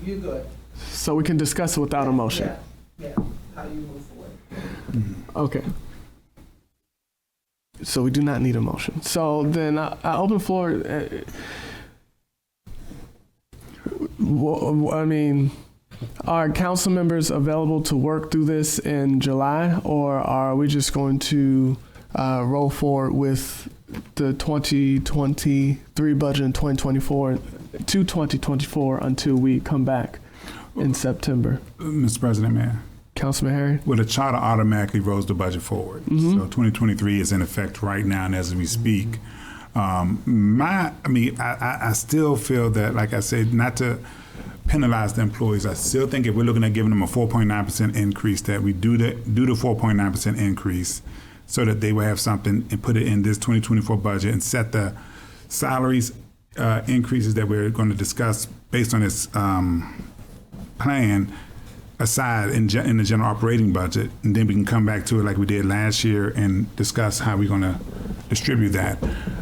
You're good. so we can discuss it without a motion. Yeah, how you move forward. Okay. So we do not need a motion. So then I open the floor. Are council members available to work through this in July, or are we just going to roll forward with the 2023 budget in 2024 to 2024 until we come back in September? Mr. President, Mayor. Councilman Harry? Well, the charter automatically rolls the budget forward. So 2023 is in effect right now, and as we speak. I still feel that, like I said, not to penalize the employees, I still think if we're looking at giving them a 4.9% increase, that we do the 4.9% increase so that they will have something and put it in this 2024 budget and set the salaries increases that we're going to discuss based on this plan aside in the general operating budget, and then we can come back to it like we did last year and discuss how we're going to distribute that.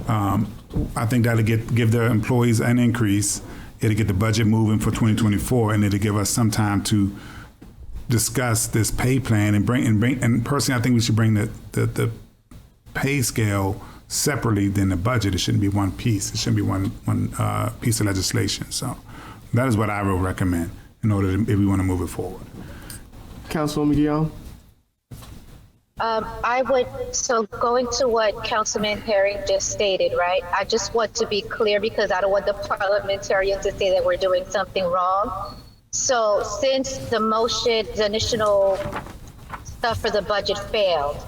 I think that'll give the employees an increase. It'll get the budget moving for 2024, and it'll give us some time to discuss this pay plan and personally, I think we should bring the pay scale separately than the budget. It shouldn't be one piece. It shouldn't be one piece of legislation. So that is what I will recommend in order if we want to move it forward. Councilwoman Guillaume? So going to what Councilman Herring just stated, right? I just want to be clear because I don't want the parliamentarian to say that we're doing something wrong. So since the initial stuff for the budget failed,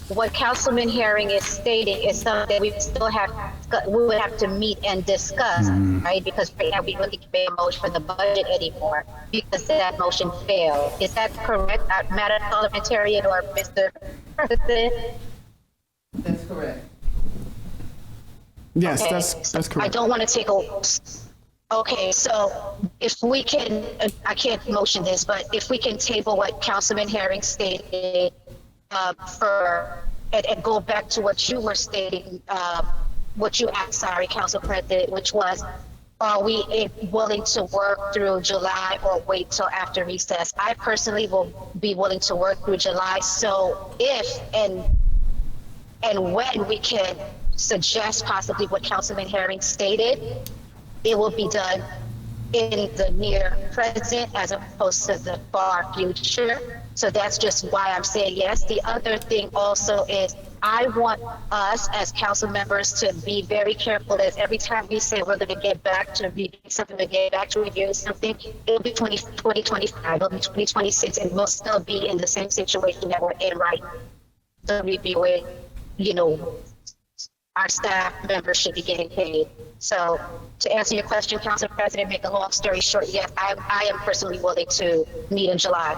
what Councilman Herring is stating is something we still have discuss. We would have to meet and discuss, right? Because right now we really can't make a motion for the budget anymore because that motion failed. Is that correct, Madam Parliamentarian or Mr. President? That's correct. Yes, Okay, that's correct. I don't want to take a. Okay, so if we can, I can't motion this, but if we can table what Councilman Herring stated and go back to what you were stating, what you asked, sorry, Council President, which was, are we willing to work through July or wait till after recess? I personally will be willing to work through July. So if and when we can suggest possibly what Councilman Herring stated, it will be done in the near present as opposed to the far future. So that's just why I'm saying yes. The other thing also is I want us as council members to be very careful as every time we say we're going to get back to reviewing something, to get back to reviewing something, it'll be 2025, it'll be 2026, and we'll still be in the same situation that we're in right now. So reviewing, our staff members should be getting paid. So to answer your question, Council President, make a long story short, yes, I am personally willing to meet in July.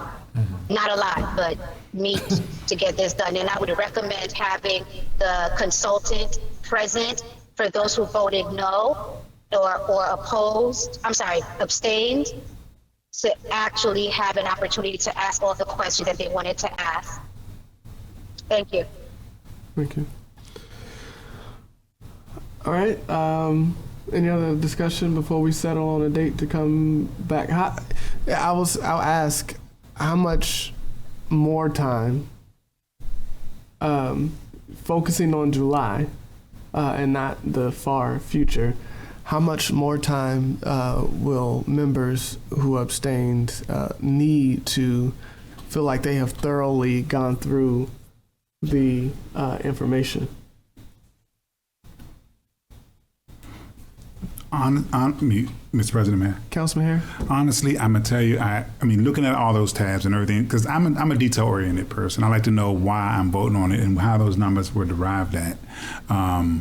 Not a lot, but meet to get this done. And I would recommend having the consultant present for those who voted no or abstained, to actually have an opportunity to ask all the questions that they wanted to ask. Thank you. Thank you. All right. Any other discussion before we settle on a date to come back? I'll ask how much more time, focusing on July and not the far future, how much more time will members who abstained need to feel like they have thoroughly gone through the information? Mr. President, Mayor. Councilman Harris? Honestly, I'm gonna tell you, I mean, looking at all those tabs and everything, because I'm a detail-oriented person. I like to know why I'm voting on it and how those numbers were derived at. I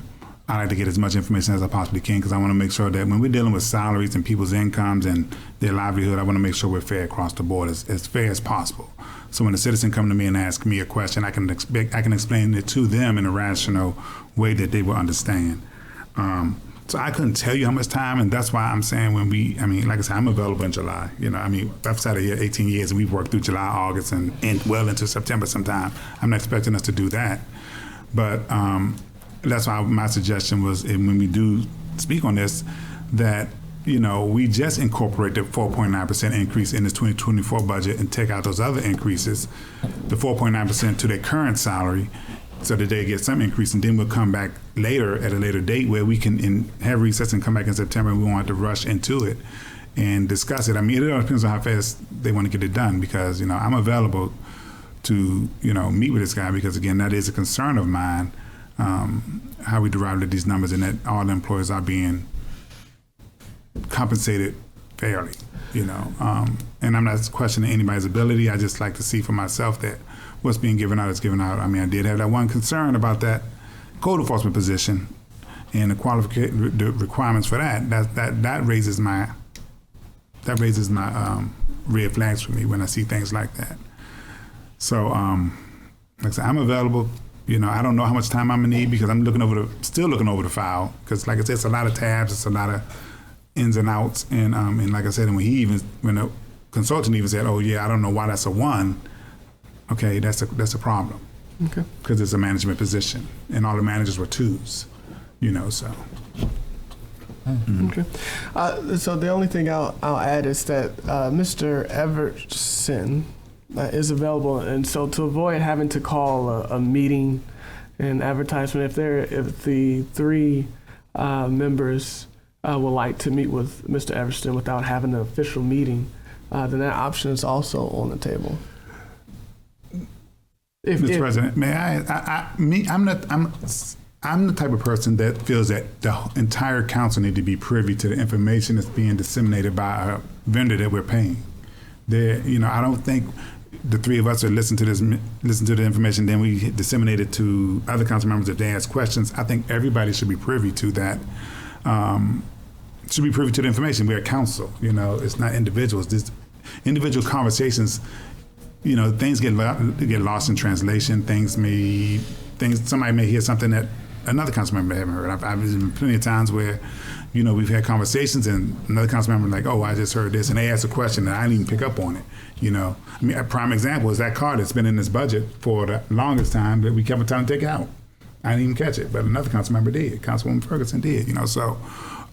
like to get as much information as I possibly can because I want to make sure that when we're dealing with salaries and people's incomes and their livelihood, I want to make sure we're fair across the board, as fair as possible. So when a citizen come to me and ask me a question, I can explain it to them in a rational way that they will understand. So I couldn't tell you how much time, and that's why I'm saying like I said, I'm available in July. I've sat here 18 years, and we've worked through July, August, and well into September sometime. I'm not expecting us to do that. But that's why my suggestion was, when we do speak on this, that, we just incorporate the 4.9% increase in this 2024 budget and take out those other increases, the 4.9% to their current salary, so that they get some increase, and then we'll come back later at a later date where we can have recess and come back in September, and we won't have to rush into it and discuss it. I mean, it all depends on how fast they want to get it done because, I'm available to, meet with this guy because, again, that is a concern of mine, how we derived at these numbers and that all the employees are being compensated fairly, and I'm not questioning anybody's ability. I just like to see for myself that what's being given out is given out. I mean, I did have that one concern about that code enforcement position and the requirements for that. That raises my red flags for me when I see things like that. So, like I said, I'm available. I don't know how much time I'm gonna need because I'm still looking over the file because, like I said, it's a lot of tabs, it's a lot of ins and outs, and like I said, and when the consultant even said, "Oh yeah, I don't know why that's a 1." Okay, that's a problem. Okay. Because it's a management position, and all the managers were 2s, so. Mm-hmm. Okay. So the only thing I'll add is that Mr. Everson is available, and so to avoid having to call a meeting and advertisement, if the 3 members would like to meet with Mr. Everson without having an official meeting, then that option is also on the table. Mr. President, may I'm the type of person that feels that the entire council need to be privy to the information that's being disseminated by a vendor that we're paying. I don't think the three of us are listen to the information, then we disseminate it to other council members if they ask questions. I think everybody should be privy to that. Should be privy to the information. We're a council, you know, it's not individuals. This individual conversations, you know, things get lost in translation. Somebody may hear something that another council member haven't heard. I've been plenty of times where, you know, we've had conversations and another council member like, oh, I just heard this, and they ask a question and I didn't even pick up on it. You know, I mean, a prime example is that car that's been in this budget for the longest time that we kept trying to take out. I didn't even catch it, but another council member did. Councilwoman Ferguson did. You know, so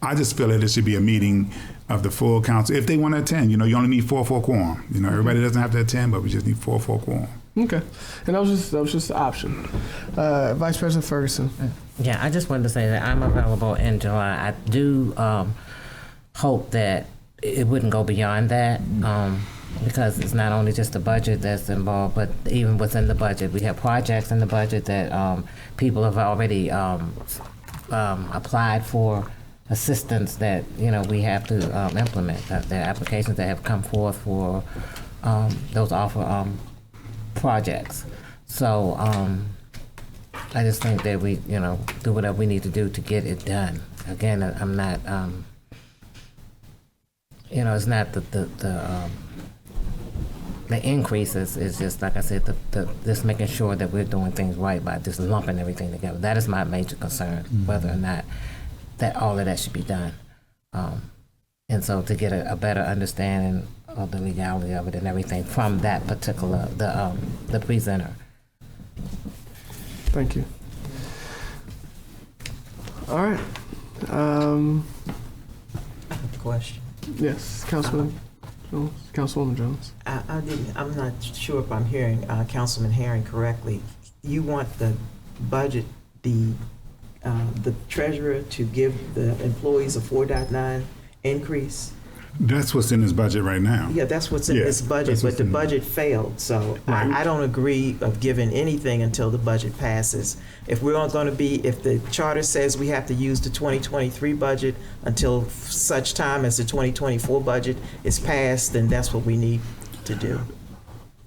I just feel that it should be a meeting of the full council if they want to attend. You know, you only need 4 for a quorum. You know, everybody doesn't have to attend, but we just need 4 for a quorum. Okay, and that was just the option. Vice President Ferguson. Yeah, I just wanted to say that I'm available in July. I do hope that it wouldn't go beyond that because it's not only just the budget that's involved, but even within the budget, we have projects in the budget that people have already applied for assistance that, you know, we have to implement. The applications that have come forth for those offer projects. So I just think that we, you know, do whatever we need to do to get it done. Again, I'm not, you know, it's not the increases. It's just, like I said, just making sure that we're doing things right by just lumping everything together. That is my major concern, whether or not that all of that should be done. And so to get a better understanding of the legality of it and everything from that particular, the presenter. Thank you. All right. Question. Yes, Councilwoman Jones. I'm not sure if I'm hearing Councilman Herring correctly. You want the budget, the treasurer to give the employees a 4.9 increase? That's what's in this budget right now. Yeah, that's what's in this budget, but the budget failed, so Right. I don't agree of giving anything until the budget passes. If we're going to be, if the charter says we have to use the 2023 budget until such time as the 2024 budget is passed, then that's what we need to do.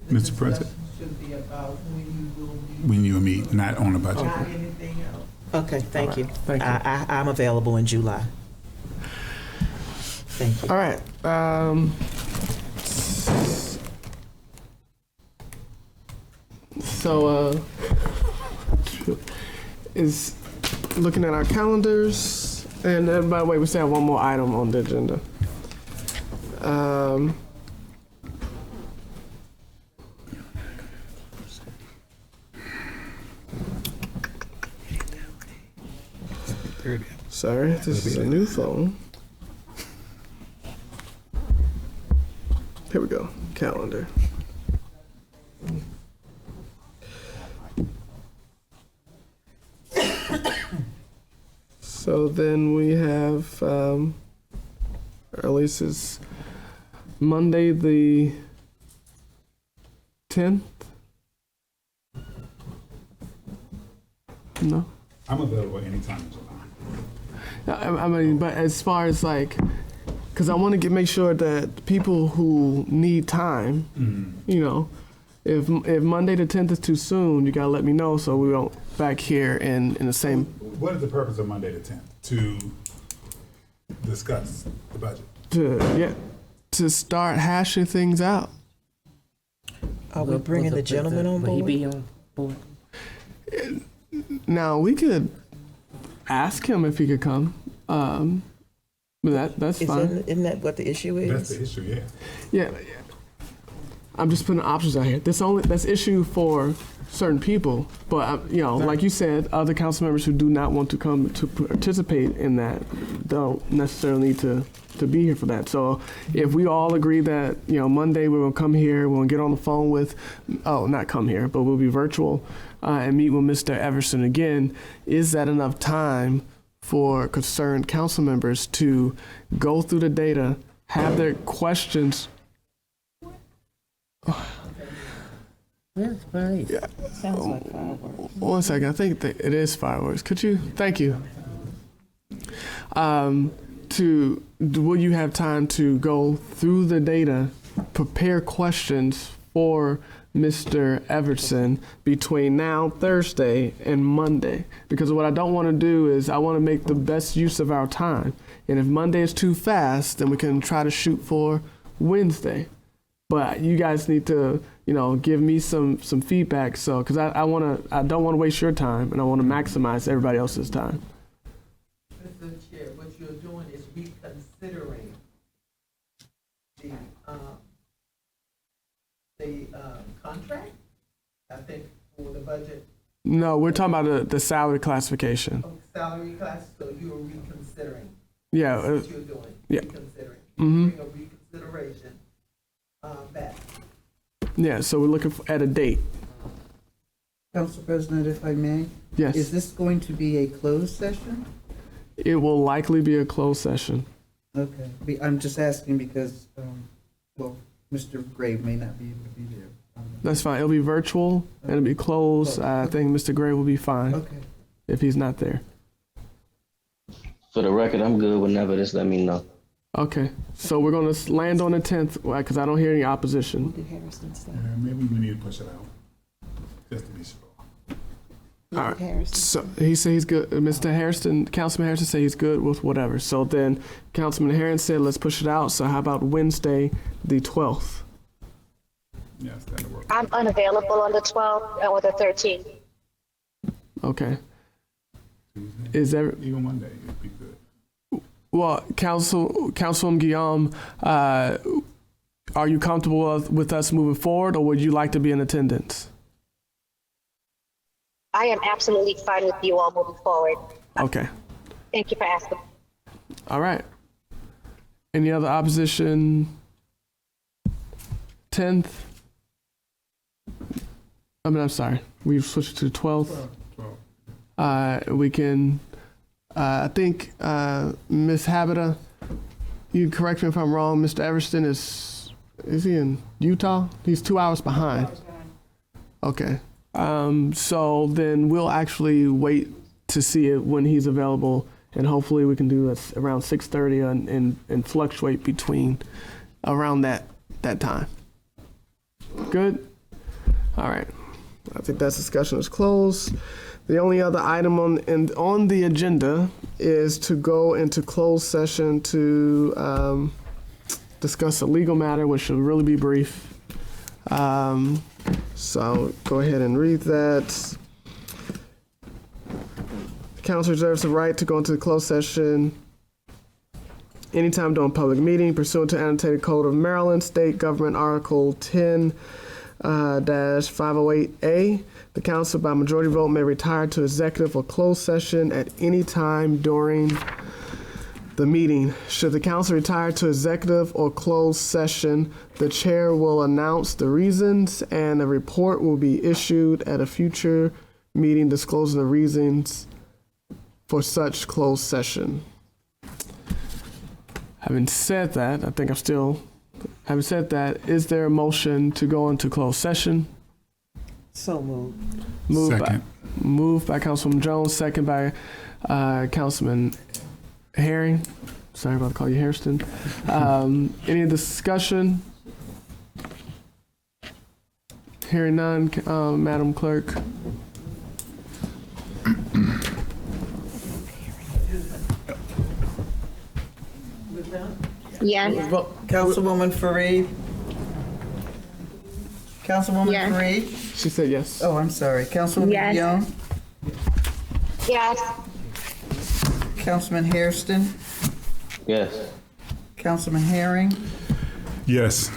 Mr. President? Should be about when you will meet, When you meet, not on the budget. not anything else. Okay, thank you. Thank you. I'm available in July. Thank you. All right. So, is looking at our calendars, and by the way, we still have one more item on the agenda. Sorry, this is a new phone. Here we go, calendar. So then we have, or at least it's Monday the 10th? No? I'm available anytime in July. I mean, but as far as like, because I want to make sure that people who need time, you know, if Monday the 10th is too soon, you gotta let me know so we don't back here in the same. What is the purpose of Monday the 10th? To discuss the budget. To start hashing things out. Are we bringing the gentleman on Will he board? be on board? Now we could ask him if he could come, but that's fine. Isn't that what the issue is? That's the issue, yeah. Yeah, I'm just putting options out here. That's issue for certain people, but you know, like you said, other council members who do not want to come to participate in that don't necessarily need to be here for that. So if we all agree that, you know, Monday we will come here, we'll get on the phone with, not come here, but we'll be virtual and meet with Mr. Everson again. Is that enough time for concerned council members to go through the data, have their questions? That's right. Sounds like fireworks. One second, I think that it is fireworks. Could you? Thank you. Will you have time to go through the data, prepare questions for Mr. Everson between now, Thursday, and Monday. Because what I don't want to do is I want to make the best use of our time. And if Monday is too fast, then we can try to shoot for Wednesday. But you guys need to, give me some feedback. So, because I don't want to waste your time, and I want to maximize everybody else's time. Mr. Chair, what you're doing is reconsidering the contract, I think, for the budget. No, we're talking about the salary classification. Salary class, so you're reconsidering. Yeah. That's what you're doing, yeah. reconsidering. Mm-hmm. Bring a reconsideration back. Yeah, so we're looking at a date. Council President, if I may? Yes. Is this going to be a closed session? It will likely be a closed session. Okay. I'm just asking because, Mr. Gray may not be able to be there. That's fine. It'll be virtual and it'll be closed. I think Mr. Gray will be fine Okay. if he's not there. For the record, I'm good whenever. Just let me know. Okay, so we're going to land on the 10th because I don't hear any opposition. Maybe we need to push it out, just to be sure. All right. So he said he's good. Mr. Harrison, Councilman Harrison said he's good with whatever. So then Councilman Harrison said let's push it out. So how about Wednesday, the 12th? Yes, that'll work. I'm unavailable on the 12th or the 13th. Okay. Tuesday. Is there? Even Monday would be good. Well, Councilwoman Guillaume, are you comfortable with us moving forward, or would you like to be in attendance? I am absolutely fine with you all moving forward. Okay. Thank you for asking. All right. Any other opposition? 10th? I'm sorry. We've switched to 12th. 12. We can, I think, Ms. Habita, you correct me if I'm wrong, Mr. Everston is he in Utah? He's 2 hours behind. Okay. So then we'll actually wait to see it when he's available, and hopefully we can do this around 6:30 and fluctuate between around that time. Good? All right. I think that discussion is closed. The only other item on the agenda is to go into closed session to discuss a legal matter, which should really be brief. So I'll go ahead and read that. The council reserves the right to go into the closed session anytime during a public meeting pursuant to annotated code of Maryland State Government Article 10-508A. The council by majority vote may retire to executive or closed session at any time during the meeting. Should the council retire to executive or closed session, the chair will announce the reasons and a report will be issued at a future meeting disclosing the reasons for such closed session. Having said that, is there a motion to go into closed session? So moved. Moved by Councilwoman Jones, second by Councilman Herring. Sorry about to call you Hairston. Any discussion? Hearing none, Madam Clerk. Yes. Councilwoman Fareed? Councilwoman Yes. Fareed? She said yes. Oh, I'm sorry. Councilwoman Yes. Young? Yes. Councilman Hairston? Yes. Councilman Herring? Yes.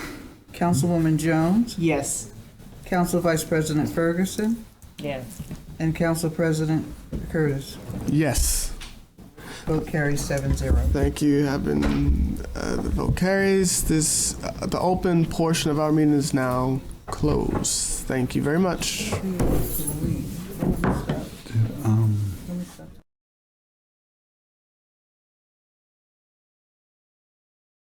Councilwoman Jones? Yes. Council Vice President Ferguson? Yes. And Council President Curtis. Yes. Vote carries 7-0. Thank you. The vote carries. The open portion of our meeting is now closed. Thank you very much.